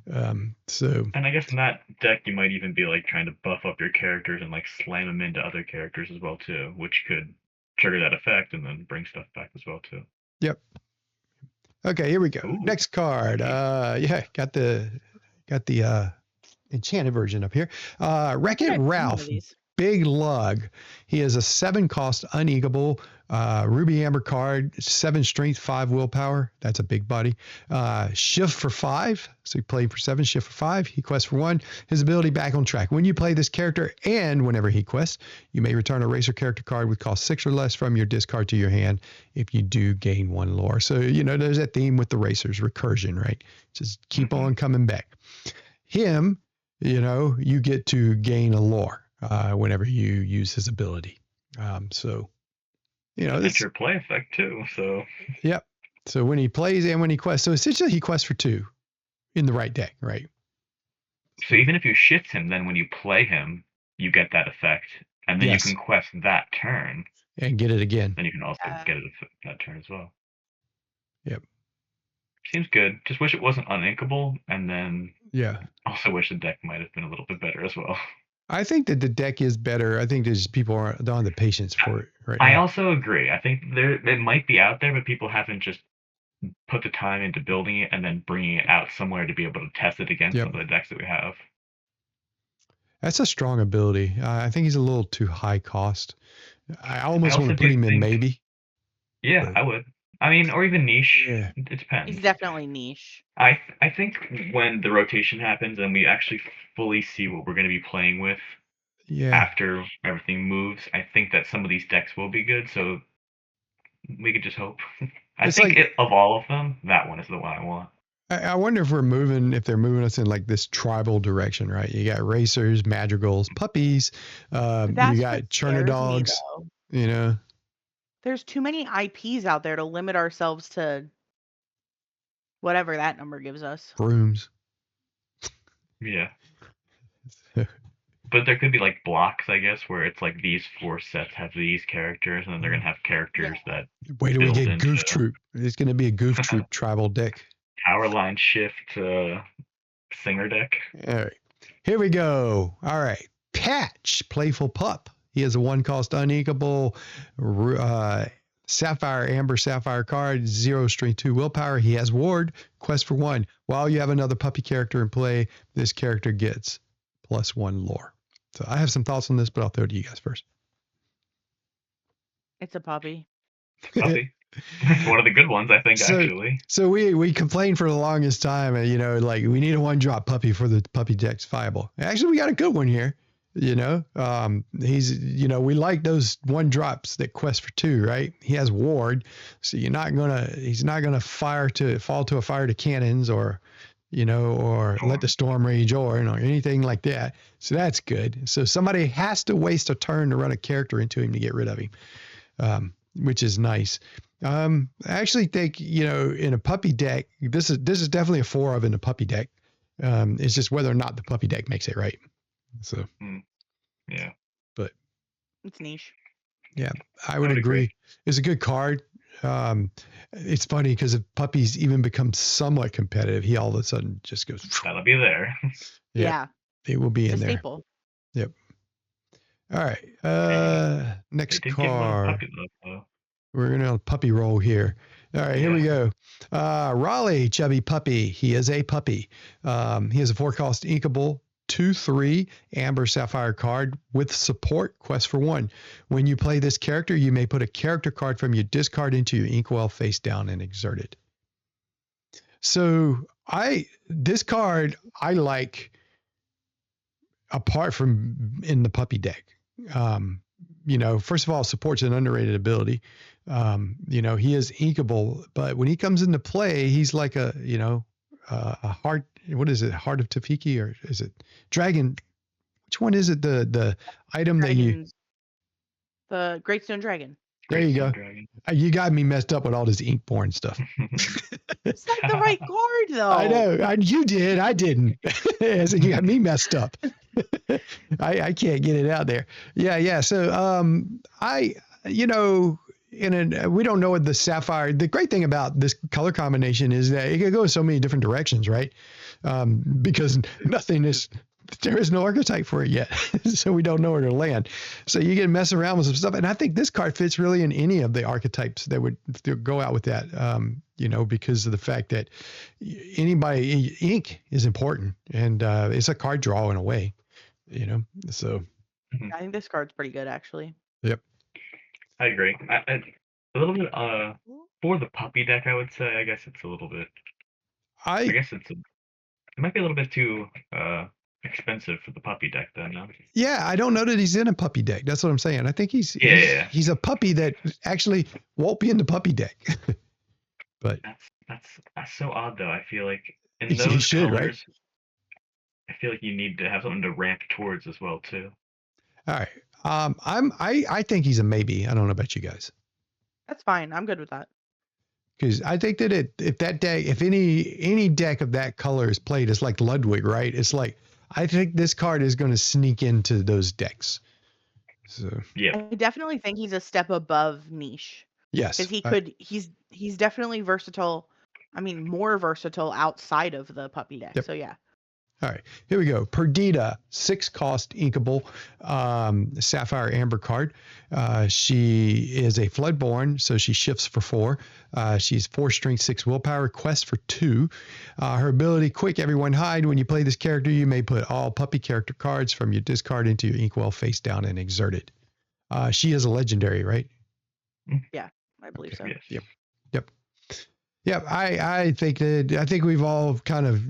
And I guess in that deck, you might even be like trying to buff up your characters and like slam them into other characters as well too, which could trigger that effect and then bring stuff back as well too. Yep. Okay, here we go. Ooh. Next card. Yeah, got the enchanted version up here. Wreck-It Ralph. Big Lug. He is a 7-cost uninkable ruby amber card, 7 strength, 5 willpower. That's a big body. Shift for 5. So he played for 7, shift for 5. He quests for 1. His ability back on track. When you play this character and whenever he quests, you may return a racer character card with cost 6 or less from your discard to your hand if you do gain 1 lore. So, you know, there's that theme with the racers, recursion, right? Just keep on coming back. Him, you know, you get to gain a lore whenever you use his ability. So, you know, it's your play effect too. So, yep. So when he plays and when he quests, so essentially he quests for 2 in the right deck, right? So even if you shift him, then when you play him, you get that effect, and then you can quest that turn and get it again. Then you can also get it that turn as well. Yep. Seems good. Just wish it wasn't uninkable, and then yeah. Also wish the deck might have been a little bit better as well. I think that the deck is better. I think there's people don't have the patience for it right I now. also agree. I think it might be out there, but people haven't just put the time into building it and then bringing it out somewhere to be able to test it against Yep. some of the decks that we have. That's a strong ability. I think he's a little too high cost. I almost want also to put do him in think- maybe. Yeah, but- I would. I mean, or even niche. Yeah. It depends. He's definitely niche. I think when the rotation happens and we actually fully see what we're going to be playing with Yeah. after everything moves, I think that some of these decks will be good. So we could just hope. I It's think like- of all of them, that one is the one I want. I wonder if they're moving us in like this tribal direction, right? You got racers, madrigals, puppies. You That's got what Cherner scares me, dogs. though. You know, There's too many IPs out there to limit ourselves to whatever that number gives us. brooms. Yeah. But there could be like blocks, I guess, where it's like these 4 sets have these characters, and then they're gonna have characters that Wait till we build get Goof into- Troop. It's going to be a Goof Troop tribal deck. power line shift singer deck. All right. Here we go. All right. Patch, Playful Pup. He has a 1-cost unequal Sapphire, Amber Sapphire card, 0 strength 2 willpower. He has Ward, Quest for 1. While you have another puppy character in play, this character gets +1 lore. So I have some thoughts on this, but I'll throw it to you guys first. It's a puppy. Puppy. It's one of the good ones, I think, So- actually. So we complained for the longest time, like we need a 1-drop puppy for the puppy deck's viable. Actually, we got a good one here. He's we like those 1-drops that quest for 2, right? He has Ward, so he's not gonna fall to a fire to cannons or let the storm rage or anything like that. So that's good. So somebody has to waste a turn to run a character into him to get rid of him, which is nice. I actually think in a puppy deck, this is definitely a 4 of in a puppy deck. It's just whether or not the puppy deck makes it right. So Yeah. It's niche. I would agree. It's a good card. It's funny because if puppies even become somewhat competitive, he all of a sudden just goes. That'll be there. Yeah. It will be It's in a there. staple. All right. Next They did get a little card. puppy love, though. We're going to puppy roll here. All right, here we go. Raleigh, chubby puppy. He is a puppy. He has a 4-cost inkable 2/3 Amber Sapphire card with support, Quest for 1. When you play this character, you may put a character card from your discard into your inkwell face down and exert it. So this card I like apart from in the puppy deck. First of all, support's an underrated ability. He is inkable, but when he comes into play, he's like a heart. What is it? Heart of Tafiki, or is it dragon? Which one is it? The item that you? Dragons. The Great Stone Dragon. There you go. Dragon. You got me messed up with all this Inkborn stuff. It's not the right card, though. I know. You did. I didn't. So you got me messed up. I can't get it out there. Yeah. So we don't know what the sapphire. The great thing about this color combination is that it can go so many different directions, right? Because there is no archetype for it yet, so we don't know where to land. So you can mess around with some stuff, and I think this card fits really in any of the archetypes that would go out with that. Because of the fact that ink is important, and it's a card draw in a way. So I think this card's pretty good, actually. Yep. I agree. A little bit for the puppy deck, I would say. I guess it's a little bit. I guess it might be a little bit too expensive for the puppy deck then. No? Yeah, I don't know that he's in a puppy deck. That's what I'm saying. I think he's a puppy that actually won't be in the puppy deck. But that's so odd though. I feel like in He those should, colors, right? I feel like you need to have something to ramp towards as well too. All right. I think he's a maybe. I don't know about you guys. That's fine. I'm good with that. Because I think that if any deck of that color is played, it's like Ludwig, right? It's like I think this card is going to sneak into those decks. So Yeah. I definitely think he's a step above niche. yes, Because he's definitely versatile. I mean, more versatile outside of the puppy deck. Yep. So yeah. All right, here we go. Perdita, 6-cost inkable Sapphire Amber card. She is a Floodborn, so she shifts for 4. She's 4 strength, 6 willpower, quest for 2. Her ability, quick, everyone hide. When you play this character, you may put all puppy character cards from your discard into your inkwell face down and exert it. She is a legendary, right? Yeah, I believe so. Yes. Yep. I think we've all kind of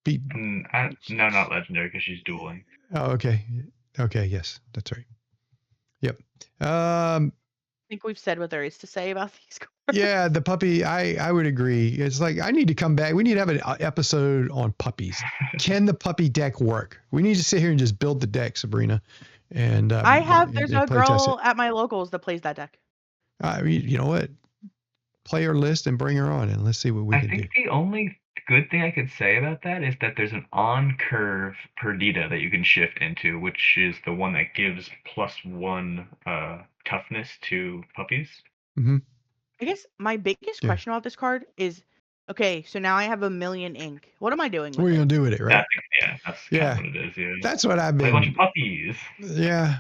beat. No, not legendary because she's dueling. Oh, okay. Okay. Yes, that's right. Yep. I think we've said what there is to say about these cards. Yeah, the puppy. I would agree. It's like I need to come back. We need to have an episode on puppies. Can the puppy deck work? We need to sit here and just build the deck, Sabrina. And There's a play test girl at my locals that plays that deck. you know what? Play her list and bring her on, and let's see what we can do. I think the only good thing I could say about that is that there's an on-curve Perdita that you can shift into, which is the one that gives +1 toughness to puppies. Mm-hmm. I guess my biggest question about this card is, okay, so now I have 1 million ink. What am I doing with What are you it? gonna do with it, right? That's kind of what it is. Yeah. That's what I've Play a bunch of been. puppies. Yeah.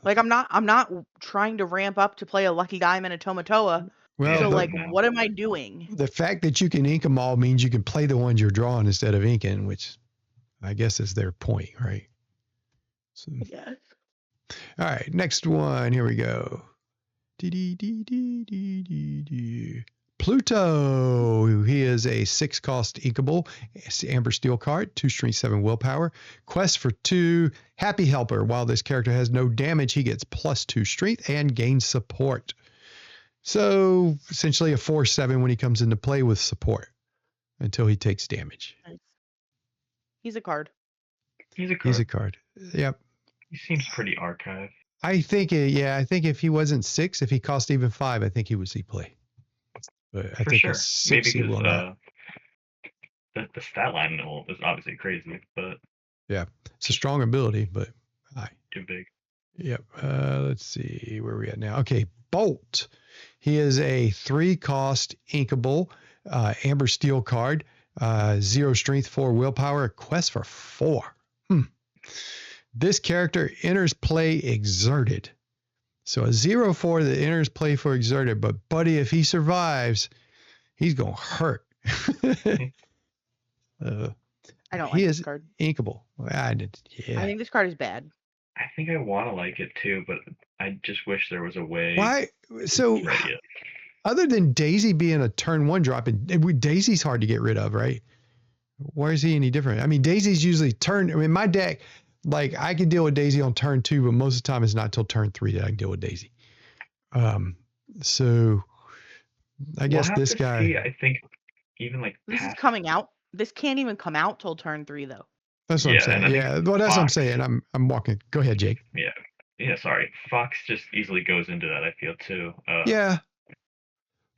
Like I'm not trying to ramp up to play a Lucky Diamond, a Tomatoa. Well, So Yeah, like, no. what am I doing? the fact that you can ink them all means you can play the ones you're drawing instead of inking, which I guess is their point, right? So, Yes. all right, next one. Here we go. Pluto. He is a 6-cost inkable Amber Steel card, 2 strength, 7 willpower. Quest for 2. Happy Helper. While this character has no damage, he gets +2 strength and gains support. So essentially a 4/7 when he comes into play with support until he takes damage. Nice. He's a card. He's a card. He's a card. Yep. He seems pretty archive. I think if he wasn't 6, if he cost even 5, I think he would see play. But I For think sure. a 6 Maybe he will not. the stat line is obviously crazy, but Yeah, it's a strong ability, but too big. Yep. Let's see where we at now. Okay, Bolt. He is a 3-cost inkable Amber Steel card, 0 strength, 4 willpower, quest for 4. This character enters play exerted. So a 0/4 that enters play for exerted, but buddy, if he survives, he's gonna hurt. I don't like this card. Inkable. I think this card is bad. I think I want to like it too, but I just wish there was a way. Why? So, other than Daisy being a turn 1 drop, and Daisy's hard to get rid of, right? Why is he any different? I mean, Daisy's usually my deck, like I can deal with Daisy on turn 2, but most of the time it's not till turn 3 that I can deal with Daisy. So I guess this guy. See, I think even like this is coming out. This can't even come out till turn 3 though. That's what I'm saying. Yeah, well, that's what I'm saying. I'm walking. Go ahead, Jake. Yeah. Sorry, Fox just easily goes into that. I feel too. Yeah.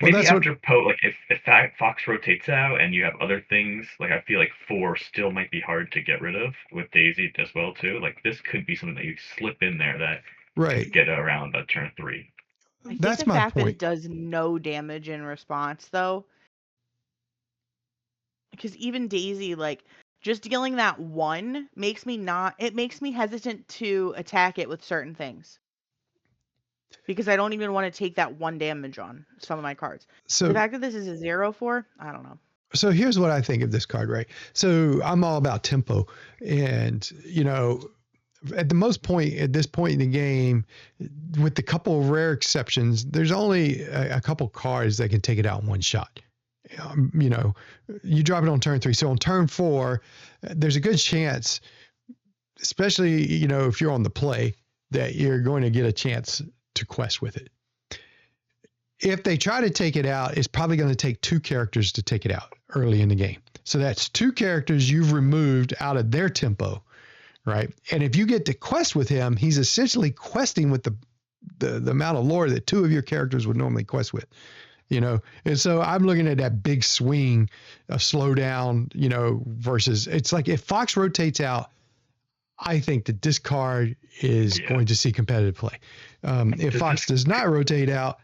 Well, maybe after like if Fox rotates out and you have other things, like I feel like 4 still might be hard to get rid of with Daisy as well too. Like this could be something that you slip in there that could get around turn 3. I think the fact that it does no damage in response though, because even Daisy, like just dealing that 1 makes me hesitant to attack it with certain things. Because I don't even want to take that 1 damage on some of my cards. So the fact that this is a 0/4, I don't know. So here's what I think of this card, right? So I'm all about tempo, and at this point in the game, with the couple of rare exceptions, there's only a couple cards that can take it out in one shot. You drop it on turn 3. So on turn 4, there's a good chance, especially if you're on the play, that you're going to get a chance to quest with it. If they try to take it out, it's probably going to take 2 characters to take it out early in the game. So that's 2 characters you've removed out of their tempo, right? And if you get to quest with him, he's essentially questing with the amount of lore that 2 of your characters would normally quest with, And so I'm looking at that big swing of slowdown, versus it's like if Fox rotates out, I think that this card is going to see competitive play. If Fox does not rotate out,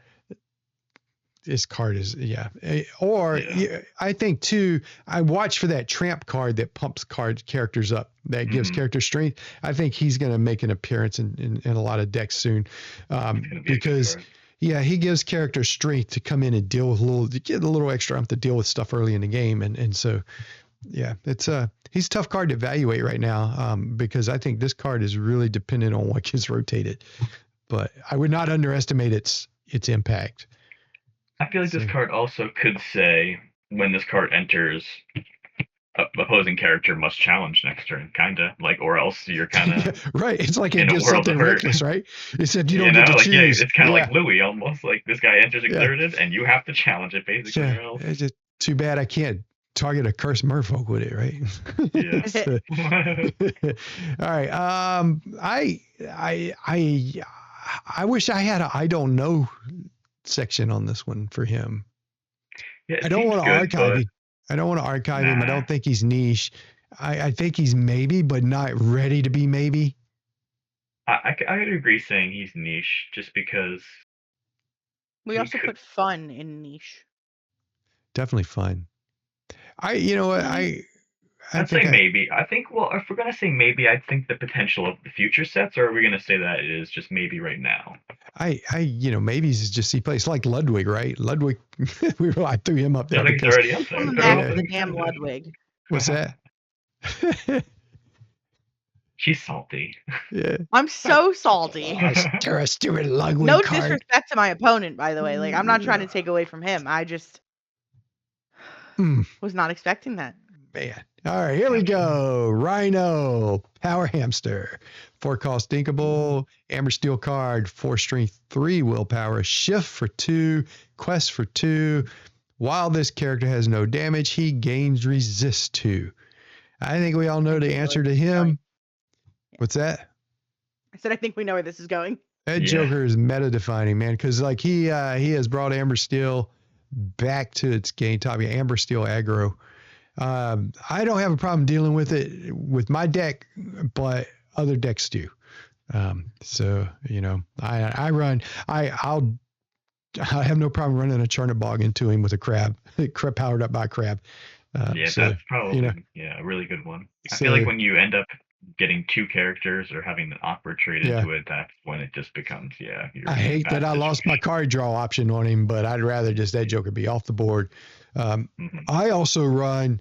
this card is I think too. I watch for that tramp card that pumps characters up, that gives character strength. I think he's going to make an appearance in a lot of decks soon, because he gives characters strength to come in and deal with get a little extra to deal with stuff early in the game, and so it's he's a tough card to evaluate right now, because I think this card is really dependent on what gets rotated, but I would not underestimate its impact. I feel like this card also could say when this card enters, opposing character must challenge next turn, kinda like, or else you're kind of right. It's like it in a gives world something of hurt. reckless, right? It said you don't get to like choose. it's kind of like Louie almost. Like this guy enters exerted, and you have to challenge it basically, or else. It's just too bad I can't target a cursed merfolk with it, right? Yeah. So, all right. I wish I had a I don't know section on this one for him. Yeah, I don't want to archive him. I don't want to archive him. I don't think he's niche. I think he's maybe, but not ready to be maybe. I would agree saying he's niche just because we also put fun in niche. Definitely fun. I'd say maybe. I think, well, if we're going to say maybe, I think the potential of the future sets, or are we going to say that it is just maybe right now? Maybe he's just he plays like Ludwig, right? Ludwig, I threw him up there. Ludwig's already up there. Coming back to the damn Ludwig. What's that? She's salty. Yeah. I'm so salty. You're a stupid Ludwig No card. disrespect to my opponent, by the way. Like, I'm not trying to take away from him. I just was not expecting that. Man. All right, here we go. Rhino, Power Hamster. 4 cost Dinkable, Amber Steel card, 4 strength, 3 willpower, shift for 2, quest for 2. While this character has no damage, he gains resist 2. I think we all know the answer to him. What's that? I said I think we know where this is going. That Joker is meta defining, man, because like he has brought Amber Steel back to its game top. Amber Steel aggro. I don't have a problem dealing with it with my deck, but other decks do. So I have no problem running a Chernobog into him with a crab powered up by a crab. That's probably a really good one. I feel like when you end up getting 2 characters or having an awkward trade into it, that's when it just becomes I hate that I lost my card draw option on him, but I'd rather just that Joker be off the board. I also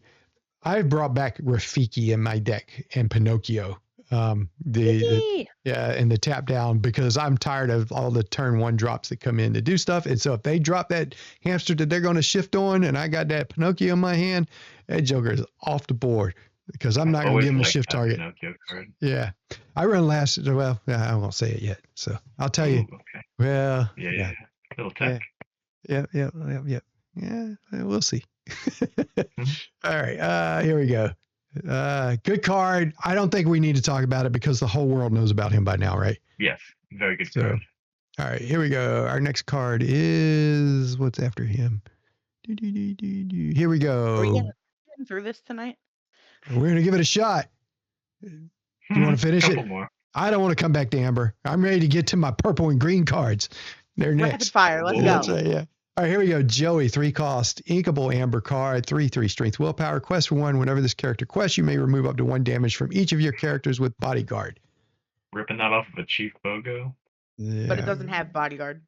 I've brought back Rafiki in my deck and Pinocchio. And the tap down, because I'm tired of all the turn 1 drops that come in to do stuff. And so if they drop that hamster that they're going to shift on, and I got that Pinocchio in my hand, that Joker is off the board because I'm not going to give him a shift target. Yeah. I run last. Well, I won't say it yet. So I'll tell you. Okay. Well, Little tech. Yeah. We'll see. All right. Here we go. Good card. I don't think we need to talk about it because the whole world knows about him by now, right? Yes. Very good card. All right, here we go. Our next card is what's after him. Here we go. Are we getting through this tonight? We're going to give it a shot. You want to finish it? More. I don't want to come back to Amber. I'm ready to get to my purple and green cards. They're next. Rapid fire. Let's go. All right, here we go. Joey, 3 cost, inkable Amber card, 3/3 strength willpower. Quest for 1. Whenever this character quests, you may remove up to 1 damage from each of your characters with bodyguard. Ripping that off of a Chief Bogo. Yeah. But it doesn't have bodyguard.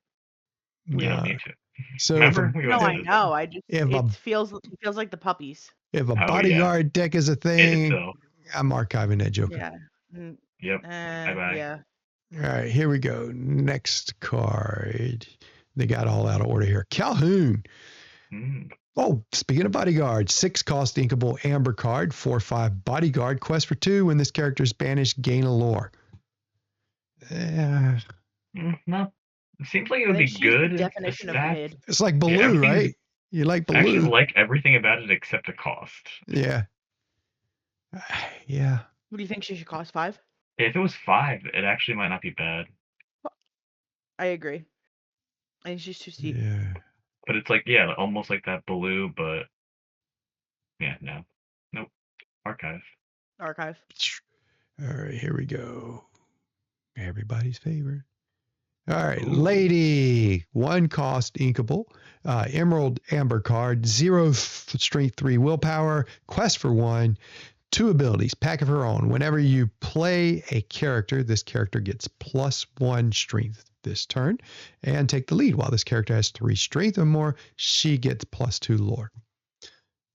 We don't need to. So remember? I know. It feels like the puppies. If a bodyguard deck is a thing, I'm archiving that Joker. Yeah. Yep. Bye-bye. Yeah. All right, here we go. Next card. They got all out of order here. Calhoun. Oh, speaking of bodyguard, 6 cost inkable Amber card, 4/5 bodyguard. Quest for 2. When this character is banished, gain a lore. No. It seems like it would be good. Definition of mid. It's like Baloo, right? You like Baloo. I actually like everything about it except the cost. Yeah. Yeah. What do you think she should cost? 5? If it was 5, it actually might not be bad. I agree. I think she's too steep. Yeah. But it's like, almost like that Baloo, but no. Nope. Archive. All right, here we go. Everybody's favorite. All right, Ooh. Lady, 1 cost inkable, Emerald Amber card, 0 strength, 3 willpower, quest for 1, 2 abilities, pack of her own. Whenever you play a character, this character gets +1 strength this turn, and take the lead. While this character has 3 strength or more, she gets +2 lore.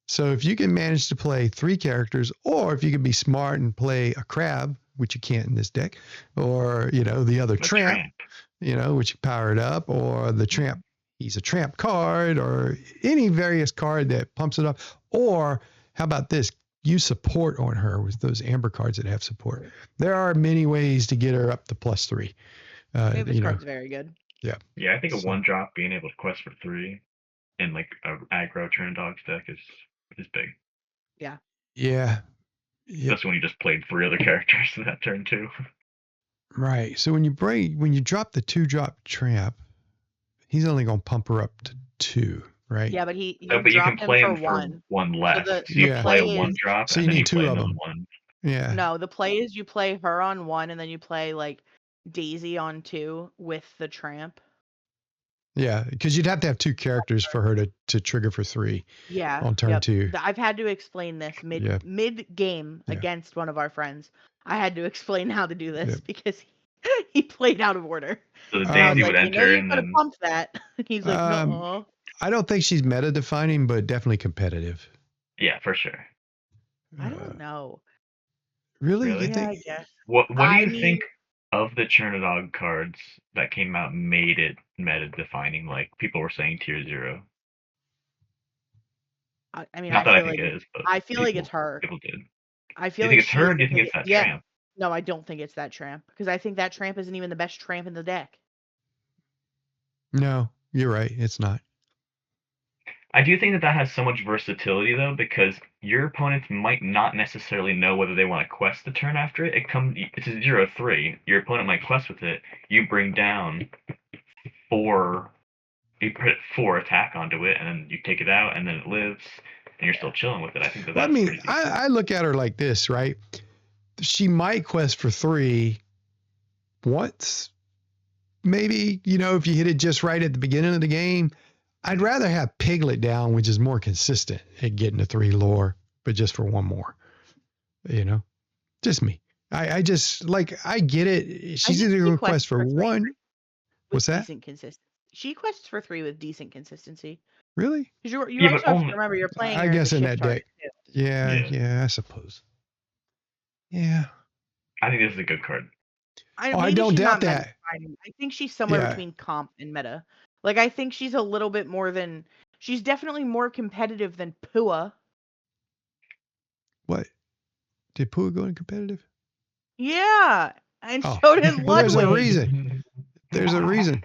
So if you can manage to play 3 characters, or if you can be smart and play a crab, which you can't in this deck, or the other tramp, which you power it up, or the tramp, he's a tramp card, or any various card that pumps it up. Or how about this? Use support on her with those amber cards that have support. There are many ways to get her up to +3. This card's very good. Yeah. Yeah, I think a 1-drop being able to quest for 3 in like a aggro turn dogs deck is big. Yeah. Yeah. Especially when you just played 3 other characters that turn too. Right. So when you drop the 2-drop tramp, he's only going to pump her up to 2, right? Yeah, but You can play him for 1 less. So you play a 1-drop, so you and then need you 2 play of another them. 1. Yeah. No, the play is you play her on 1, and then you play like Daisy on 2 with the tramp. Yeah, because you'd have to have 2 characters for her to trigger for 3. Yeah. On turn 2. I've had to explain this mid game against one of our friends. I had to explain how to do this because he played out of order. So the And I was Daisy like, would you know, enter, you and could have then pumped that. He's like, no. I don't think she's meta defining, but definitely competitive. yeah, for sure. I don't know. Really? Really? You think? I guess. What do you think of the Chernodog cards that came out made it meta defining? Like people were saying tier 0. I mean, Not that I think it is, but I feel like it's her. People did. I feel Do you like think it's her, or do you think it's that tramp? No, I don't think it's that tramp, because I think that tramp isn't even the best tramp in the deck. No, you're right. It's not. I do think that has so much versatility though, because your opponents might not necessarily know whether they want to quest the turn after it. It's a 0/3. Your opponent might quest with it. You bring down 4. You put 4 attack onto it, and then you take it out, and then it lives, and you're still chilling with it. I think that's pretty decent. I look at her like this, right? She might quest for 3 once, maybe, if you hit it just right at the beginning of the game. I'd rather have Piglet down, which is more consistent at getting to 3 lore, but just for 1 more. Just me. I just I get it. She's either going to quest for 1. What's that? Decent consistency. She quests for 3 with decent consistency. Really? Because you also have to remember you're playing. I guess in that deck. Yeah, I suppose. Yeah. I think this is a good card. I don't doubt that. I think she's somewhere between comp and meta. Like, I think she's a little bit more than. She's definitely more competitive than Pua. What? Did Pua go in competitive? Yeah. And so did Ludwig. Well, there's a reason. There's a reason.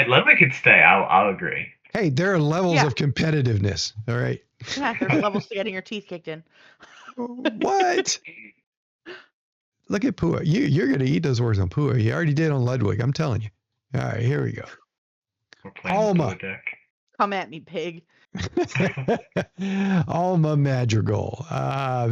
Ludwig could stay. I'll agree. Hey, there are levels of competitiveness. All right. Yeah, there's levels to getting your teeth kicked in. What? Look at Pua. You're going to eat those words on Pua. You already did on Ludwig. I'm telling you. All right, here we go. We're playing Alma. Pua deck. Come at me, pig. Alma Madrigal.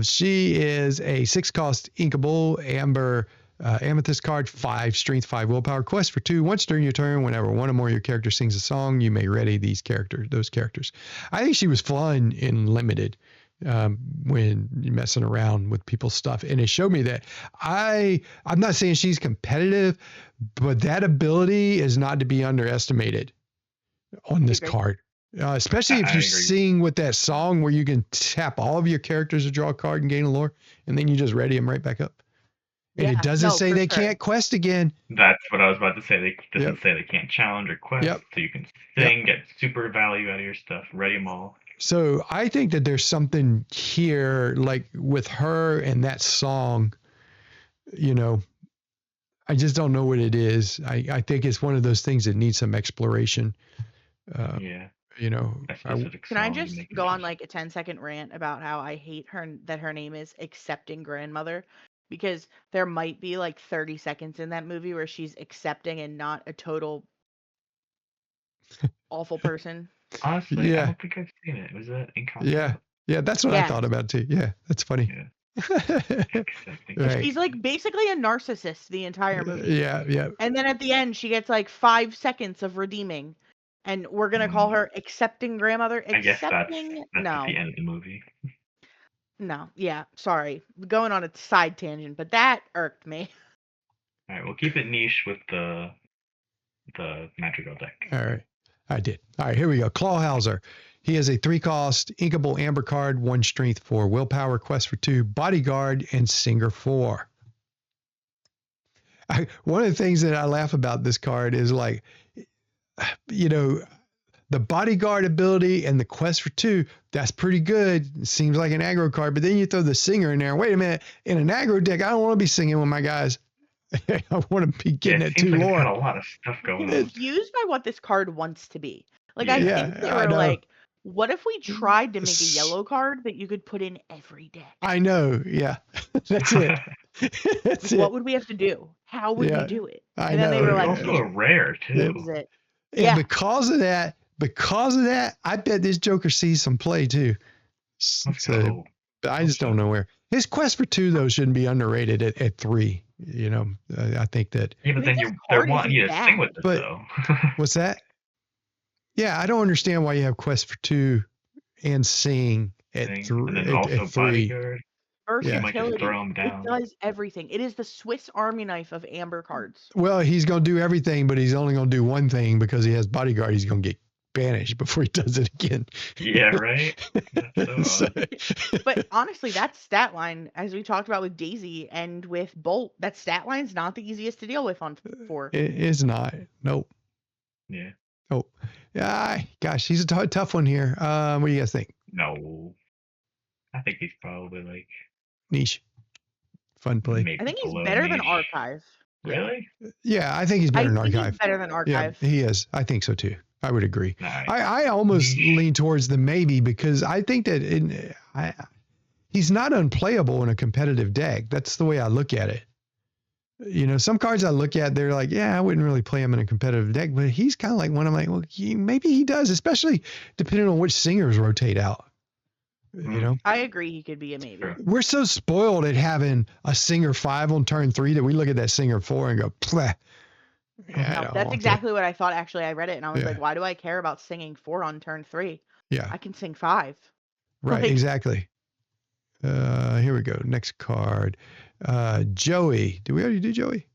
She is a 6-cost inkable amber amethyst card, 5 strength, 5 willpower. Quest for 2. Once during your turn, whenever one or more of your characters sings a song, you may ready those characters. I think she was fun in limited when you're messing around with people's stuff, and it showed me that I'm not saying she's competitive, but that ability is not to be underestimated on this card. Especially if you sing with that song where you can tap all of your characters to draw a card and gain a lore, and then you just ready them right back up. And it doesn't say they can't quest again. That's what I was about to say. It doesn't say they can't challenge or quest, so you can sing, get super value out of your stuff, ready them all. So I think that there's something here, like with her and that song, I just don't know what it is. I think it's one of those things that needs some exploration. Yeah. Can I just go on like a 10-second rant about how I hate that her name is Accepting Grandmother? Because there might be like 30 seconds in that movie where she's accepting and not a total awful person. Honestly, I don't think I've seen it. Was that in concept? Yeah, that's what I thought about too. Yeah, that's funny. Accepting. Right. She's like basically a narcissist the entire movie. Yeah, yeah. And then at the end, she gets like 5 seconds of redeeming. And we're going to call her accepting grandmother. I guess that's Accepting? at No. the end of the movie. No. Yeah. Sorry. Going on a side tangent, but that irked me. All right, we'll keep it niche with the Madrigal deck. All right. I did. All right, here we go. Clawhauser. He has a 3-cost inkable amber card, 1 strength, 4 willpower, quest for 2, bodyguard, and singer 4. One of the things that I laugh about this card is like, you know, the bodyguard ability and the quest for 2, that's pretty good. It seems like an aggro card, but then you throw the singer in there. Wait a minute. In an aggro deck, I don't want to be singing with my guys. I want to be getting it at seems 2 like lore. it's got a lot of stuff going I'm on. confused by what this card wants to be. Like, I Yeah. think they I were know. like, what if we tried to make a yellow card that you could put in every deck? I know. Yeah. That's it. That's Like, what it. would we have to do? How would Yeah, we do it? I And then they know. were It's like, also a rare too. Yeah. this is it. And Yeah. because of that, I bet this Joker sees some play too. Let's So, go. but I just don't know where. His quest for 2 though shouldn't be underrated at 3. You know, I think that. Yeah, but I then think they're this card wanting you to isn't sing bad. with it But- though. What's that? Yeah, I don't understand why you have quest for 2 and sing at Sing, 3. and then also At 3. bodyguard. Yeah. You might just Versatility. throw 'em It down. does everything. It is the Swiss Army knife of amber cards. Well, he's going to do everything, but he's only going to do one thing because he has bodyguard. He's going to get banished before he does it again. Yeah, right. That's so odd. But honestly, that stat line, as we talked about with Daisy and with Bolt, that stat line's not the easiest to deal with on 4. It is not. Nope. Yeah. Oh, yeah. Gosh, he's a tough one here. What do you guys think? No. I think he's probably like Niche. Fun play. maybe I think he's below better than niche. Archive. Really? Yeah, I think he's I better than think Archive. he's better than Yeah, Archive. he is. I think so too. I would agree. Nice. I almost Niche. lean towards the maybe because I think that he's not unplayable in a competitive deck. That's the way I look at it. You know, some cards I look at, they're like, yeah, I wouldn't really play him in a competitive deck, but he's kind of like one. I'm like, well, maybe he does, especially depending on which singers rotate out. You know, I agree he could be a maybe. True. we're so spoiled at having a singer 5 on turn 3 that we look at that singer 4 and go, pleh. Yeah, I No, don't that's want exactly what I thought. Actually, I read it and I was Yeah. like, why do I care about singing 4 on turn 3? to. Yeah, I can sing 5. right, like- exactly. Here we go. Next card. Joey. Did we already do Joey?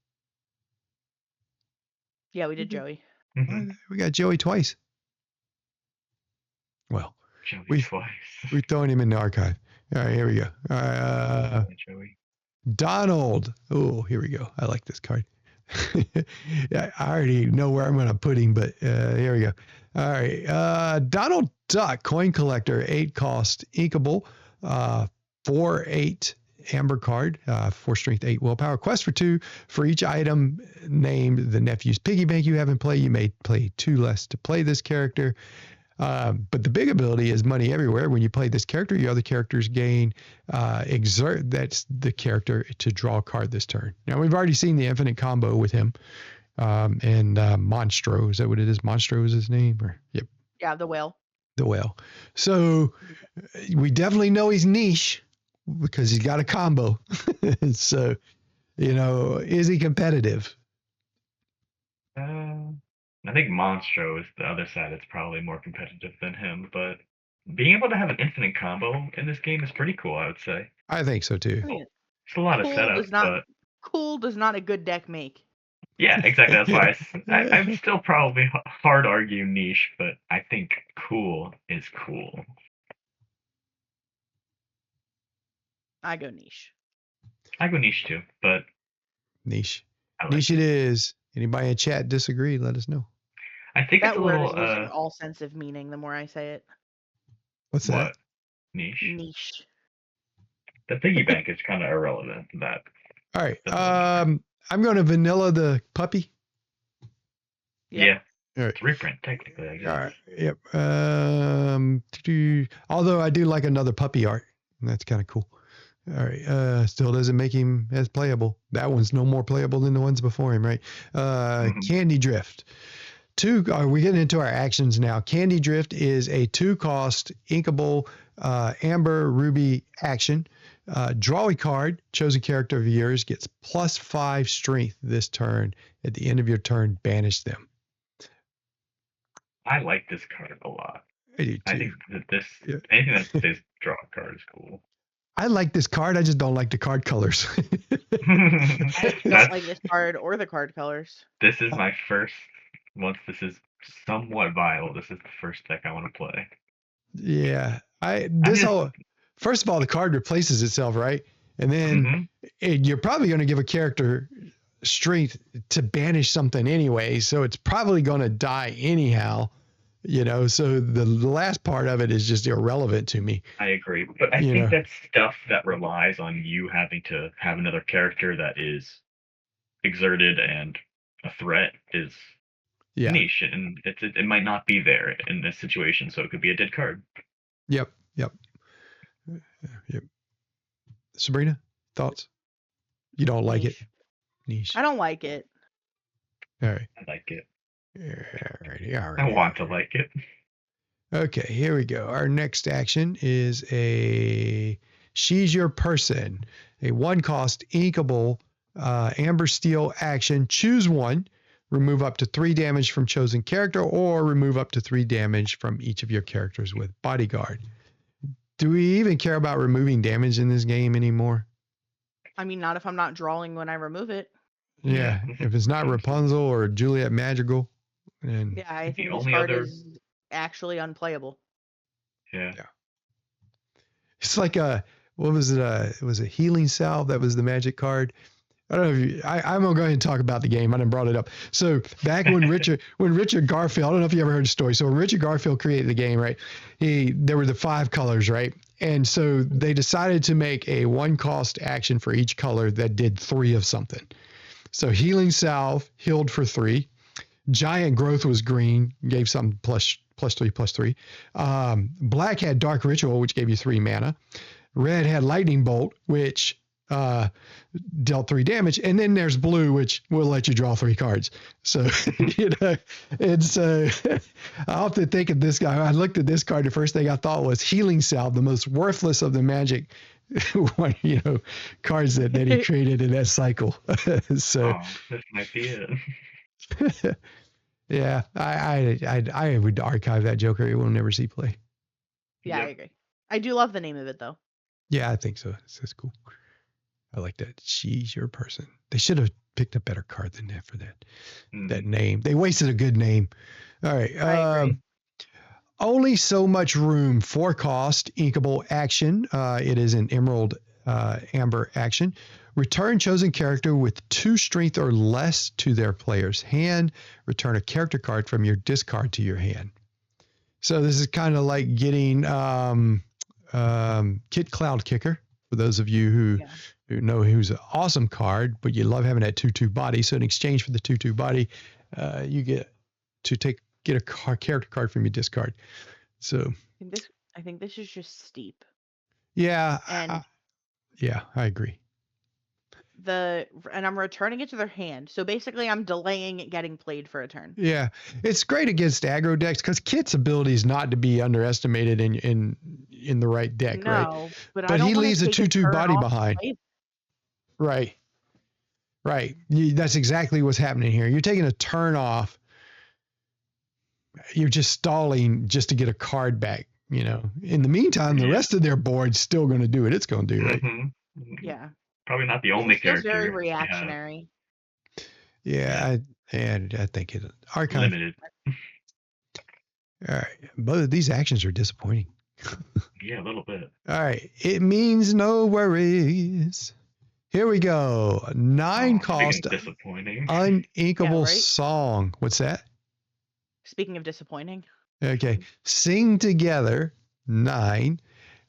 Yeah, we did Joey. Mhm. We got Joey twice. Well, Joey we- twice. we're throwing him in the archive. All right, here we go. All right, Joey. Donald. Oh, here we go. I like this card. Yeah, I already know where I'm going to put him, but here we go. All right. Donald Duck, coin collector, 8 cost, inkable, 4/8 amber card, 4 strength, 8 willpower. Quest for 2 for each item named the nephew's piggy bank you have in play. You may play 2 less to play this character. But the big ability is money everywhere. When you play this character, your other characters gain exert. That's the character to draw a card this turn. Now we've already seen the infinite combo with him, and Monstro. Is that what it is? Monstro is his name, or yep, Yeah, the whale. the whale. So we definitely know he's niche because he's got a combo. So you know, is he competitive? I think Monstro is the other side that's probably more competitive than him, but being able to have an infinite combo in this game is pretty cool, I would say. I think so too. I mean, It's a lot of cool setup, does not but cool does not a good deck make. yeah, exactly. That's why I'm still probably hard argue niche, but I think cool is cool. I go niche. I go niche too, but Niche. I like Niche it is. Anybody in chat disagree? Let us know. I think That it's a word little is losing all sense of meaning the more I say it. What's what that? niche. Niche. The piggy bank is kind of irrelevant. That All right. Definitely. I'm going to vanilla the puppy. Yep. yeah, All right. it's reprint technically. I guess. All right. Yep. Although I do like another puppy art. That's kind of cool. All right. Still doesn't make him as playable. That one's no more playable than the ones before him, right? Candy Drift. We're getting into our actions now. Candy Drift is a 2-cost inkable amber ruby action. Draw a card. Chosen character of yours gets +5 strength this turn. At the end of your turn, banish them. I like this card a lot. I do I too. think that this Yeah. anything that says draw a card is cool. I like this card. I just don't like the card colors. I don't That's like this card or the card colors. this is my first. Once this is somewhat viable, this is the first deck I want to play. Yeah. just First of all, the card replaces itself, right? And then you're probably going to give a character strength to banish something anyway, so it's probably going to die anyhow. So the last part of it is just irrelevant to me. I agree, but I think that's stuff that relies on you having to have another character that is exerted and a threat is niche, and it might not be there in this situation, so it could be a dead card. Yep. Sabrina, thoughts? You don't like it? Niche. I don't like it. All right. I like it. All right. I want to like it. Okay, here we go. Our next action is She's Your Person, a 1-cost inkable amber steel action. Choose one. Remove up to 3 damage from chosen character, or remove up to 3 damage from each of your characters with bodyguard. Do we even care about removing damage in this game anymore? I mean, not if I'm not drawing when I remove it. Yeah, if it's not Rapunzel or Juliet Madrigal. Yeah, I think this card is actually unplayable. Yeah. It's like what was it? It was a healing salve. That was the magic card. I don't know if I'm gonna go ahead and talk about the game. I done brought it up. So back when Richard Garfield, I don't know if you ever heard the story. So when Richard Garfield created the game, right? There were the 5 colors, right? And so they decided to make a 1-cost action for each color that did 3 of something. So healing salve healed for 3. Giant growth was green, gave something +3. Black had dark ritual, which gave you 3 mana. Red had lightning bolt, which dealt 3 damage, and then there's blue, which will let you draw 3 cards. So it's I often think of this guy. I looked at this card. The first thing I thought was healing salve, the most worthless of the magic cards that he created in that cycle. So this might be it. Yeah, I would archive that Joker. It will never see play. Yeah, I agree. I do love the name of it though. Yeah, I think so. It's cool. I like that. She's Your Person. They should have picked a better card than that for that name. They wasted a good name. All right. I agree. Only So Much Room, 4-cost inkable action. It is an emerald amber action. Return chosen character with 2 strength or less to their player's hand. Return a character card from your discard to your hand. So this is kind of like getting Kit Cloud Kicker, for those of you who know who's an awesome card, but you love having that 2/2 body. So in exchange for the 2/2 body, you get to get a character card from your discard. So I think this is just steep. Yeah. And I agree. And I'm returning it to their hand. So basically I'm delaying it getting played for a turn. Yeah. It's great against aggro decks because Kit's ability is not to be underestimated in the right deck, right? But he leaves a 2/2 body behind. Right. That's exactly what's happening here. You're taking a turn off. You're just stalling just to get a card back, In the meantime, the rest of their board's still going to do what it's going to do, right? Yeah. Probably not the only character. It's very reactionary. Yeah, I think it archive. Limited. All right. Both of these actions are disappointing. Yeah, a little bit. All right. It means no worries. Here we go. 9-cost disappointing. uninkable song. What's that? Speaking of disappointing. Okay. Sing Together. 9.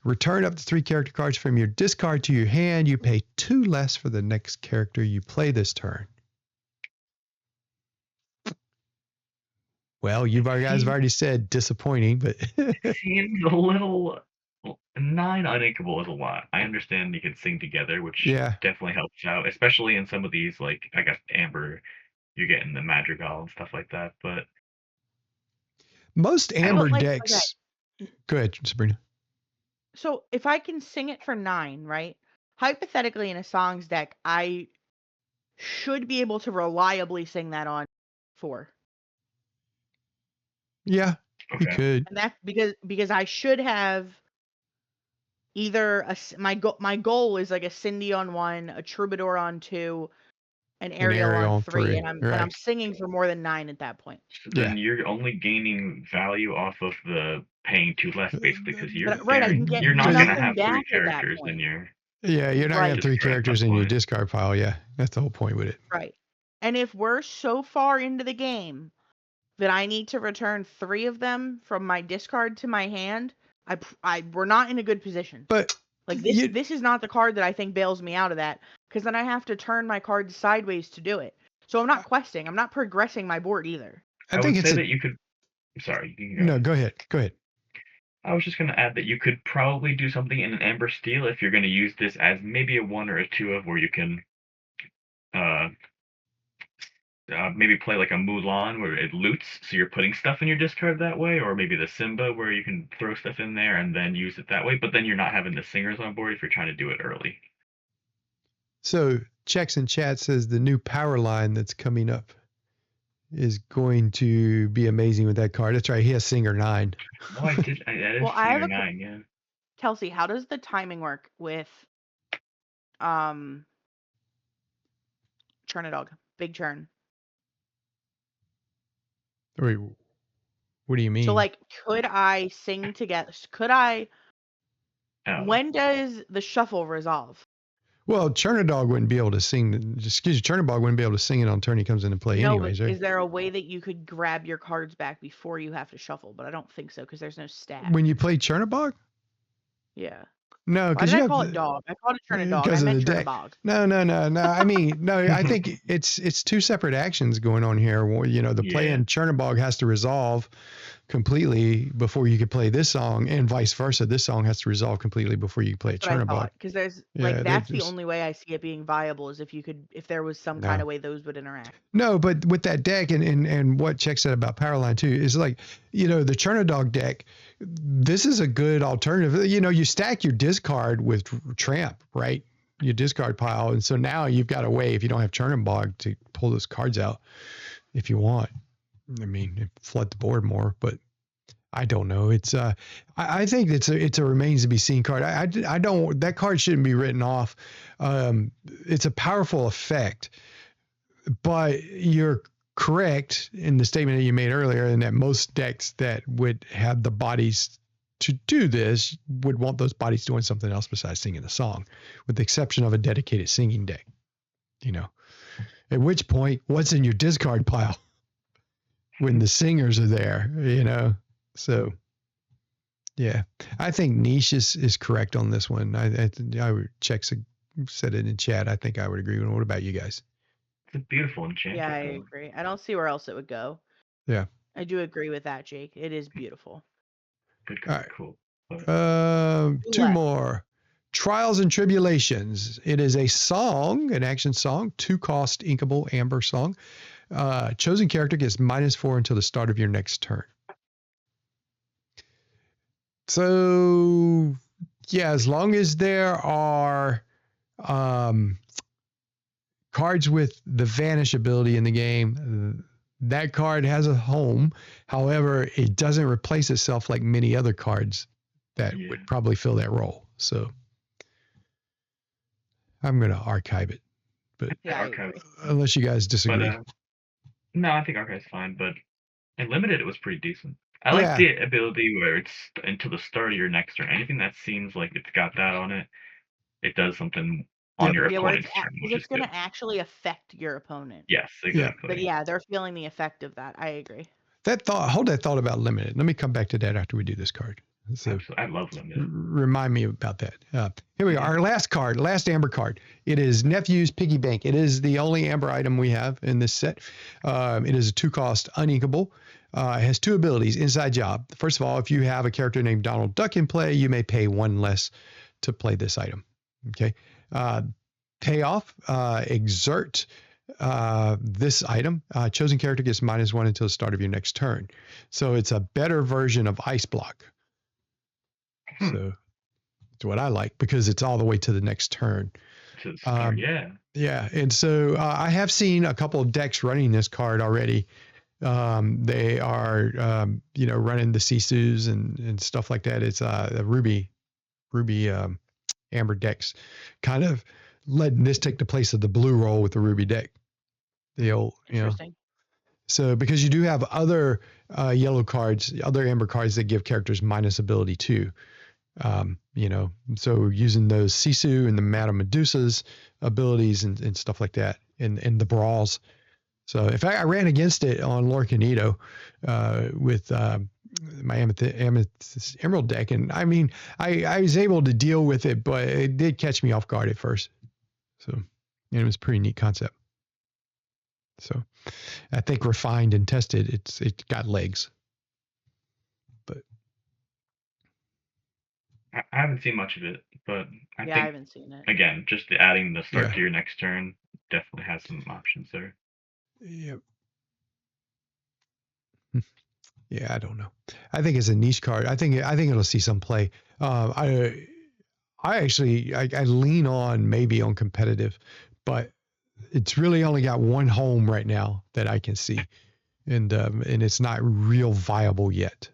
Return up to 3 character cards from your discard to your hand. You pay 2 less for the next character you play this turn. Well, you guys have already said disappointing, but it seems a little. 9 uninkable is a lot. I understand you can sing together, which definitely helps out, especially in some of these, like I guess Amber, you're getting the Madrigal and stuff like that. But most Amber decks. Okay. Go ahead, Sabrina. So if I can sing it for 9, right? hypothetically in a songs deck, I should be able to reliably sing that on 4. Yeah, you Okay. could. And that's because I should have either my goal is like a Cindy on 1, a Troubadour on 2, an An Ariel on Ariel 3, 3. and I'm Right. singing for more than 9 at that point. So Yeah. then you're only gaining value off of the paying 2 less, basically, because you're But right, I can get you're not gonna nothing have 3 back at that characters in point. your Yeah, you're not going to have 3 discard at characters that in your point. discard pile. Yeah, that's the whole point with it. Right. And if we're so far into the game that I need to return 3 of them from my discard to my hand, we're not in a good position. But Like this is not the card that I think bails me out of that, because then I have to turn my cards sideways to do it. So I'm not questing. I'm not progressing my board either. I I think would it's say that you could. Sorry, you can go no. ahead. Go ahead. Go ahead. I was just gonna add that you could probably do something in an Amber Steel if you're gonna use this as maybe a 1 or a 2 of, where you can uh, maybe play like a Mulan where it loots, so you're putting stuff in your discard that way, or maybe the Simba where you can throw stuff in there and then use it that way. But then you're not having the singers on board if you're trying to do it early. So Checks in Chat says the new power line that's coming up is going to be amazing with that card. That's right. He has Singer 9. Oh, I did. That is Well, I have Singer a 9, yeah. Kelsey, how does the timing work with Churn a Dog? Big Churn. Wait, what do you mean? So like, could I sing together? Could I? Oh. When does the shuffle resolve? Well, Chernadog wouldn't be able to sing. Excuse me, Chernadog wouldn't be able to sing it on turn he comes into play No, anyways, but right? is there a way that you could grab your cards back before you have to shuffle? But I don't think so, because there's no stack. When you play Chernabog? Yeah. No, Why because did you I have call it dog? I called it Churn a Dog. I because of meant the Churn a deck. Bog. No. I mean, no. I think it's 2 separate actions going on here. Well, you know, the play in Chernabog has to resolve completely before you can play this song, and vice versa. This song has to resolve completely before you can play a Chernabog. Because there's Yeah, that's the only way I see it being viable, is if there was some kind No. of way those would interact. No, but with that deck and what Check said about Powerline too is like, you know, the Chernadog deck, this is a good alternative. You know, you stack your discard with Tramp, right? Your discard pile. And so now you've got a way, if you don't have Chernabog, to pull those cards out if you want. I mean, flood the board more, but I don't know. It's I think it's a remains to be seen card. I don't, that card shouldn't be written off. It's a powerful effect, but you're correct in the statement that you made earlier, in that most decks that would have the bodies to do this would want those bodies doing something else besides singing a song, with the exception of a dedicated singing deck. You know, at which point, what's in your discard pile when the singers are there? You know, so yeah, I think Niche is correct on this one. I would Check said it in chat. I think I would agree with him. What about you guys? It's a beautiful enchantment. Yeah, I agree. I don't see where else it would go. Yeah. I do agree with that, Jake. It is beautiful. Good All right. cool. 2 more. Trials and Tribulations. It is a song, an action song, 2-cost inkable amber song. Chosen character gets -4 until the start of your next turn. So, yeah, as long as there are cards with the Vanish ability in the game, that card has a home. However, it doesn't replace itself like many other cards that would probably fill that role. So I'm going to archive it. But unless you guys disagree. But, no, I think archive's fine, but in limited it was pretty decent. I like the ability where it's until the start of your next turn. Anything that seems like it's got that on it, it does something on your opponent's turn. It's going to actually affect your opponent. Yes, exactly. But yeah, they're feeling the effect of that. I agree. Hold that thought about limited. Let me come back to that after we do this card. So I love limited. Remind me about that. Here we are. Our last card, last amber card. It is Nephew's Piggy Bank. It is the only amber item we have in this set. It is a 2-cost uninkable. It has 2 abilities. Inside job. First of all, if you have a character named Donald Duck in play, you may pay 1 less to play this item. Okay. Payoff. Exert this item. Chosen character gets -1 until the start of your next turn. So it's a better version of Ice Block. So It's what I like because it's all the way to the next turn. To the start, yeah. Yeah, and so I have seen a couple of decks running this card already. They are, running the Sisus and stuff like that. It's the Ruby Amber decks, kind of letting this take the place of the blue roll with the Ruby deck. The old, Interesting. So because you do have other yellow cards, other Amber cards that give characters minus ability too. So using those Sisu and the Madame Medusa's abilities and stuff like that, and the brawls. So in fact, I ran against it on Lorcanito with my Amethyst Emerald deck, and I mean, I was able to deal with it, but it did catch me off guard at first. So, and it was a pretty neat concept. So, I think refined and tested, it got legs. But I haven't seen much of it, but I I think haven't seen it. again, just adding the start Yeah. to your next turn definitely has some options there. Yep. Yeah, I don't know. I think it's a niche card. I think it'll see some play. I actually I lean on maybe on competitive, but it's really only got one home right now that I can see, and it's not real viable yet.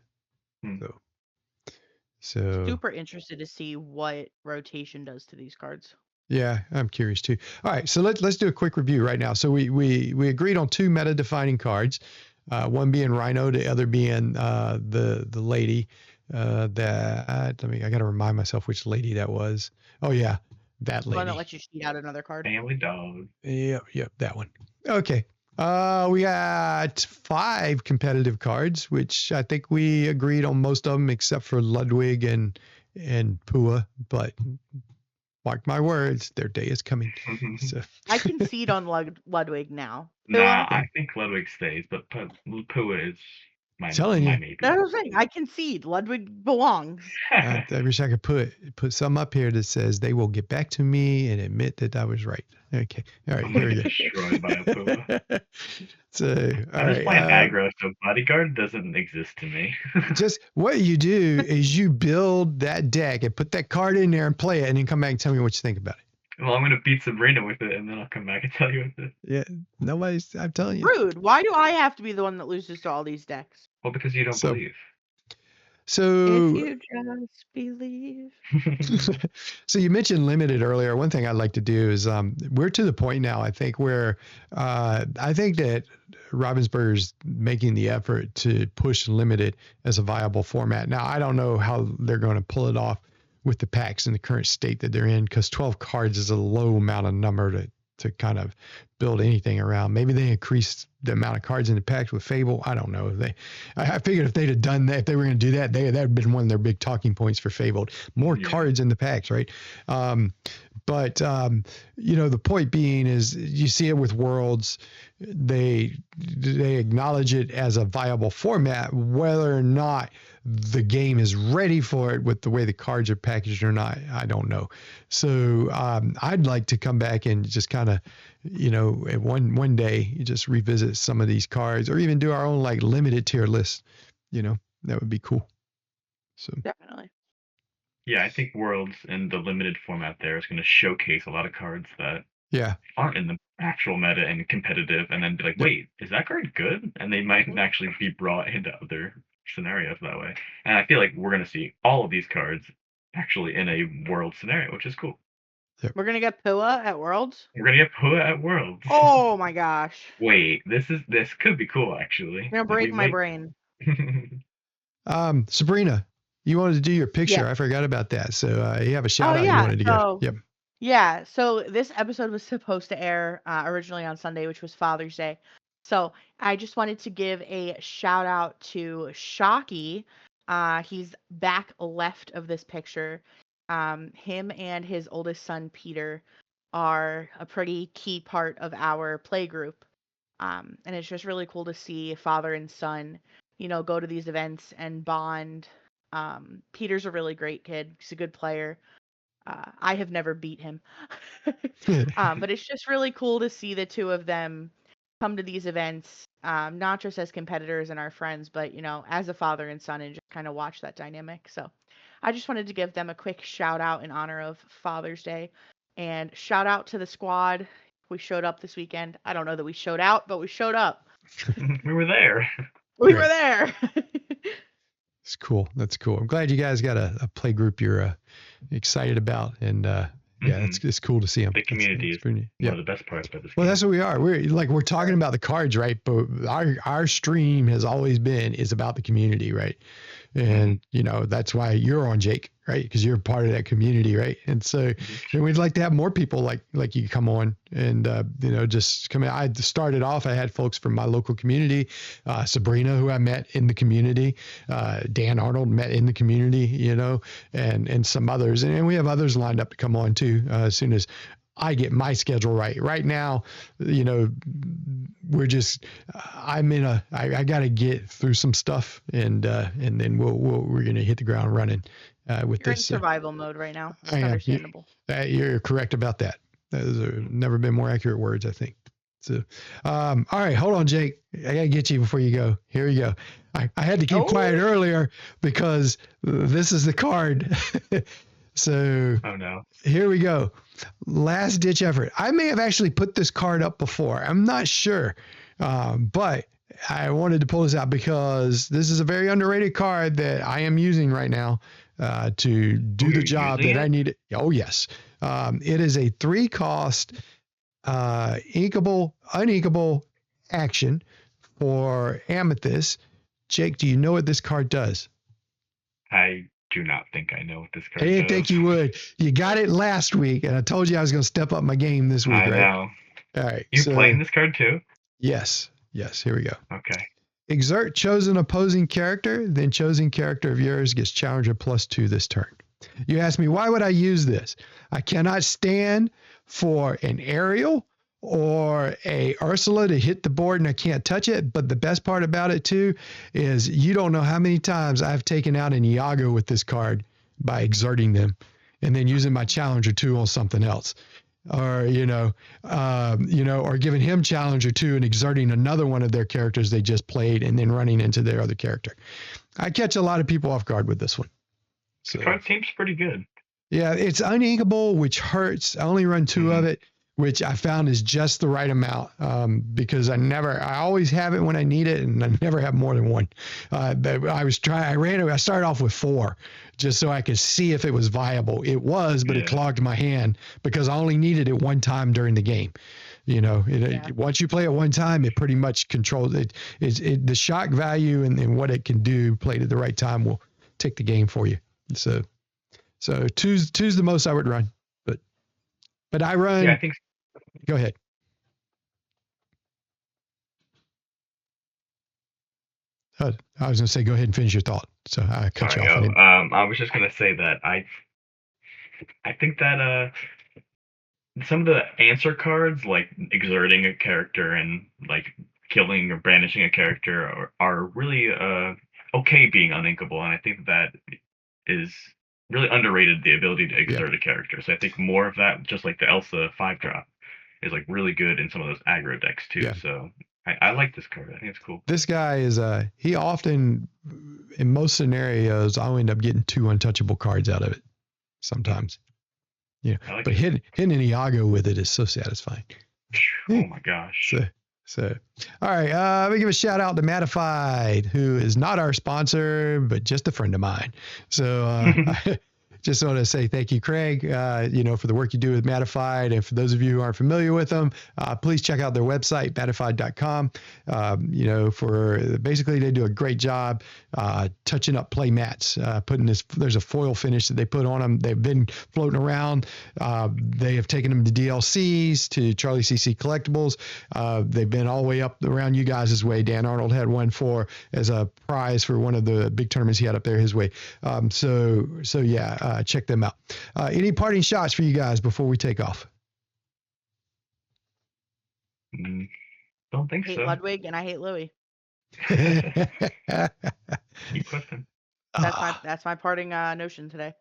So Super interested to see what rotation does to these cards. yeah, I'm curious too. All right, so let's do a quick review right now. So we agreed on 2 meta defining cards, one being Rhino, the other being the lady. I got to remind myself which lady that was. Oh yeah, that The one that lady. lets you cheat out another card. Family dog. Yep, that one. Okay. We got 5 competitive cards, which I think we agreed on most of them except for Ludwig and Pua, but mark my words, their day is coming. So I concede on Ludwig now. Nah, I think Ludwig stays, but Pua is my Telling you. maybe. That's what I'm saying. I concede. Ludwig belongs. I wish I could put some up here that says they will get back to me and admit that I was right. Okay. All right. Here we go. Destroyed by a Pua. So, all I'm right. just playing aggro, so bodyguard doesn't exist to me. Just what you do is you build that deck and put that card in there and play it, and then come back and tell me what you think about it. Well, I'm gonna beat Sabrina with it, and then I'll come back and tell you with it. Yeah, I'm telling you. Rude. Why do I have to be the one that loses to all these decks? Well, because you don't believe. So if you just believe. So you mentioned limited earlier. One thing I'd like to do is we're to the point now, I think, where I think that Ravensburger's making the effort to push limited as a viable format. Now, I don't know how they're going to pull it off with the packs in the current state that they're in, because 12 cards is a low amount of number to kind of build anything around. Maybe they increased the amount of cards in the packs with Fable. I don't know. I figured if they'd have done that, if they were going to do that, that would have been one of their big talking points for Fable. More cards in the packs, right? But the point being is, you see it with Worlds. They acknowledge it as a viable format, whether or not the game is ready for it with the way the cards are packaged or not, I don't know. So I'd like to come back and just kind of, one day you just revisit some of these cards, or even do our own like limited tier list. That would be cool. So definitely. Yeah, I think Worlds and the limited format there is going to showcase a lot of cards that aren't in the actual meta and competitive, and then be like, wait, is that card good? And they might actually be brought into other scenarios that way. And I feel like we're going to see all of these cards actually in a World scenario, which is cool. Yep. We're going to get Pua at Worlds? We're going to get Pua at Worlds. Oh my gosh. Wait, this could be cool, actually. It's going to break my brain. Sabrina, you wanted to do your picture. I forgot about that. So you have a shout out you wanted to give. Yep. Yeah, so this episode was supposed to air originally on Sunday, which was Father's Day. So I just wanted to give a shout out to Shocky. He's back left of this picture. Him and his oldest son, Peter, are a pretty key part of our play group. And it's just really cool to see father and son, go to these events and bond. Peter's a really great kid. He's a good player. I have never beat him. But it's just really cool to see the two of them come to these events, not just as competitors and our friends, but, as a father and son, and kind of watch that dynamic. So I just wanted to give them a quick shout out in honor of Father's Day, and shout out to the squad. We showed up this weekend. I don't know that we showed out, but we showed up. We were there. We Right. were there. It's cool. That's cool. I'm glad you guys got a play group you're excited about, and yeah, it's cool to see them. The community is one of the best parts about this Well, game. that's what we are. We're talking about the cards, right? But our stream has always been is about the community, right? And you know that's why you're on, Jake, right? Because you're part of that community, right? And so and we'd like to have more people like you come on and you know, just come in. I started off, I had folks from my local community, Sabrina, who I met in the community, Dan Arnold met in the community, you know, and some others, and we have others lined up to come on too as soon as I get my schedule right. Right now, you know, we're just I got to get through some stuff, and then we're gonna hit the ground running with You're in this. survival mode right now. It's I am. understandable. You're correct about that. Those have never been more accurate words, I think. So, all right, hold on, Jake. I gotta get you before you go. Here we go. I had to keep quiet earlier because this is the card. So, oh no. Here we go. Last ditch effort. I may have actually put this card up before. I'm not sure, but I wanted to pull this out because this is a very underrated card that I am using right now to do the job that I need. Oh yes, it is a 3-cost uninkable action for Amethyst. Jake, do you know what this card does? I do not think I know what this card I didn't does. think you would. You got it last week, and I told you I was going to step up my game this week, right? I know. All right. You playing this card too? Yes. Yes. Here we go. Okay. Exert chosen opposing character, then chosen character of yours gets challenger +2 this turn. You ask me, why would I use this? I cannot stand for an aerial or a Ursula to hit the board and I can't touch it. But the best part about it too is you don't know how many times I've taken out an Iago with this card by exerting them and then using my challenger 2 on something else. Or, or giving him challenger 2 and exerting another one of their characters they just played and then running into their other character. I catch a lot of people off guard with this one. So, the card seems pretty good. Yeah, it's uninkable, which hurts. I only run 2 of it, which I found is just the right amount because I always have it when I need it, and I never have more than 1. But I started off with 4 just so I could see if it was viable. It was, but it clogged my hand because I only needed it 1 time during the game. You know, once you play it 1 time, it pretty much controls it. The shock value and what it can do played at the right time will take the game for you. So 2's the most I would run, but I run. Yeah, I think. Go ahead. I was going to say, go ahead and finish your thought. So I cut you off. I was just going to say that I think that some of the answer cards, like exerting a character and like killing or banishing a character, are really okay being uninkable, and I think that is really underrated, the ability to exert a character. So I think more of that, just like the Elsa 5-drop, is like really good in some of those aggro decks too. Yeah. So I like this card. I think it's cool. This guy is he often, in most scenarios, I'll end up getting 2 untouchable cards out of it sometimes. Yeah, like but hitting an Iago with it is so satisfying. Oh my gosh. So all right, let me give a shout out to Matified, who is not our sponsor, but just a friend of mine. So just want to say thank you, Craig, for the work you do with Matified. And for those of you who aren't familiar with them, please check out their website, matified.com. Basically they do a great job touching up play mats, there's a foil finish that they put on them. They've been floating around. They have taken them to DLCs, to Charlie CC Collectibles. They've been all the way up around you guys' way. Dan Arnold had one as a prize for one of the big tournaments he had up there his way. Check them out. Any parting shots for you guys before we take off? Don't think I hate so. Ludwig and I hate Louie. Keep questing. That's my parting notion today.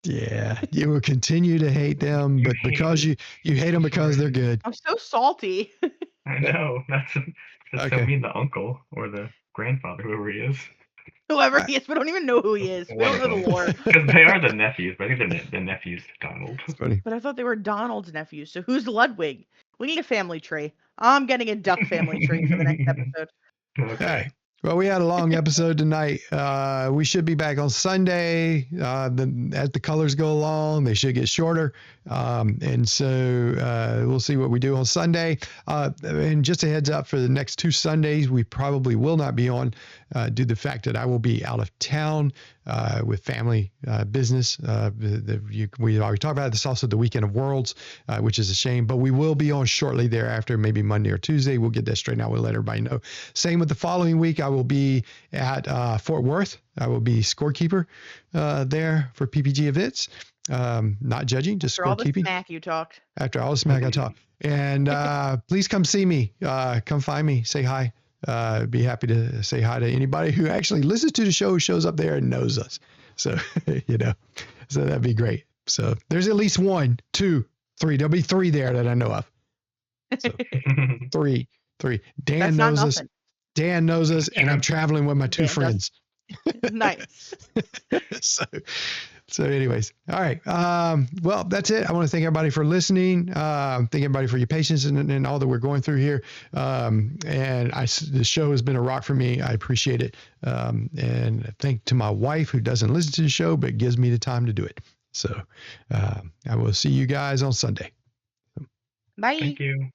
Yeah, you will continue to hate them, but because you hate them because they're good. I'm so salty. I know. That's okay. So mean, the uncle or the grandfather, whoever he is. Whoever he is, we don't even know who he is. We don't know the lore. Because they are the nephews, but I think the nephew's Donald. It's funny. But I thought they were Donald's nephews. So who's Ludwig? We need a family tree. I'm getting a duck family tree for the next episode. Okay. All right. Well, we had a long episode tonight. We should be back on Sunday. As the colors go along, they should get shorter. And so we'll see what we do on Sunday. And just a heads up for the next 2 Sundays, we probably will not be on due to the fact that I will be out of town with family business. We already talked about it. It's also the Weekend of Worlds, which is a shame, but we will be on shortly thereafter, maybe Monday or Tuesday. We'll get that straightened out. We'll let everybody know. Same with the following week. I will be at Fort Worth. I will be scorekeeper there for PPG events. Not judging, just For all the scorekeeping. smack you talked. After all the smack I talk. And please come see me. Come find me. Say hi. Be happy to say hi to anybody who actually listens to the show, who shows up there and knows us. So, so that'd be great. So there's at least 1, 2, 3. There'll be 3 there that I know of. So 3. Dan That's not knows us. nothing. Dan knows us, and I'm traveling with my 2 Dan does. friends. Nice. So anyways, all right. Well, that's it. I want to thank everybody for listening. Thank everybody for your patience and all that we're going through here. The show has been a rock for me. I appreciate it. And thank to my wife who doesn't listen to the show, but gives me the time to do it. So I will see you guys on Sunday. Bye. Thank you.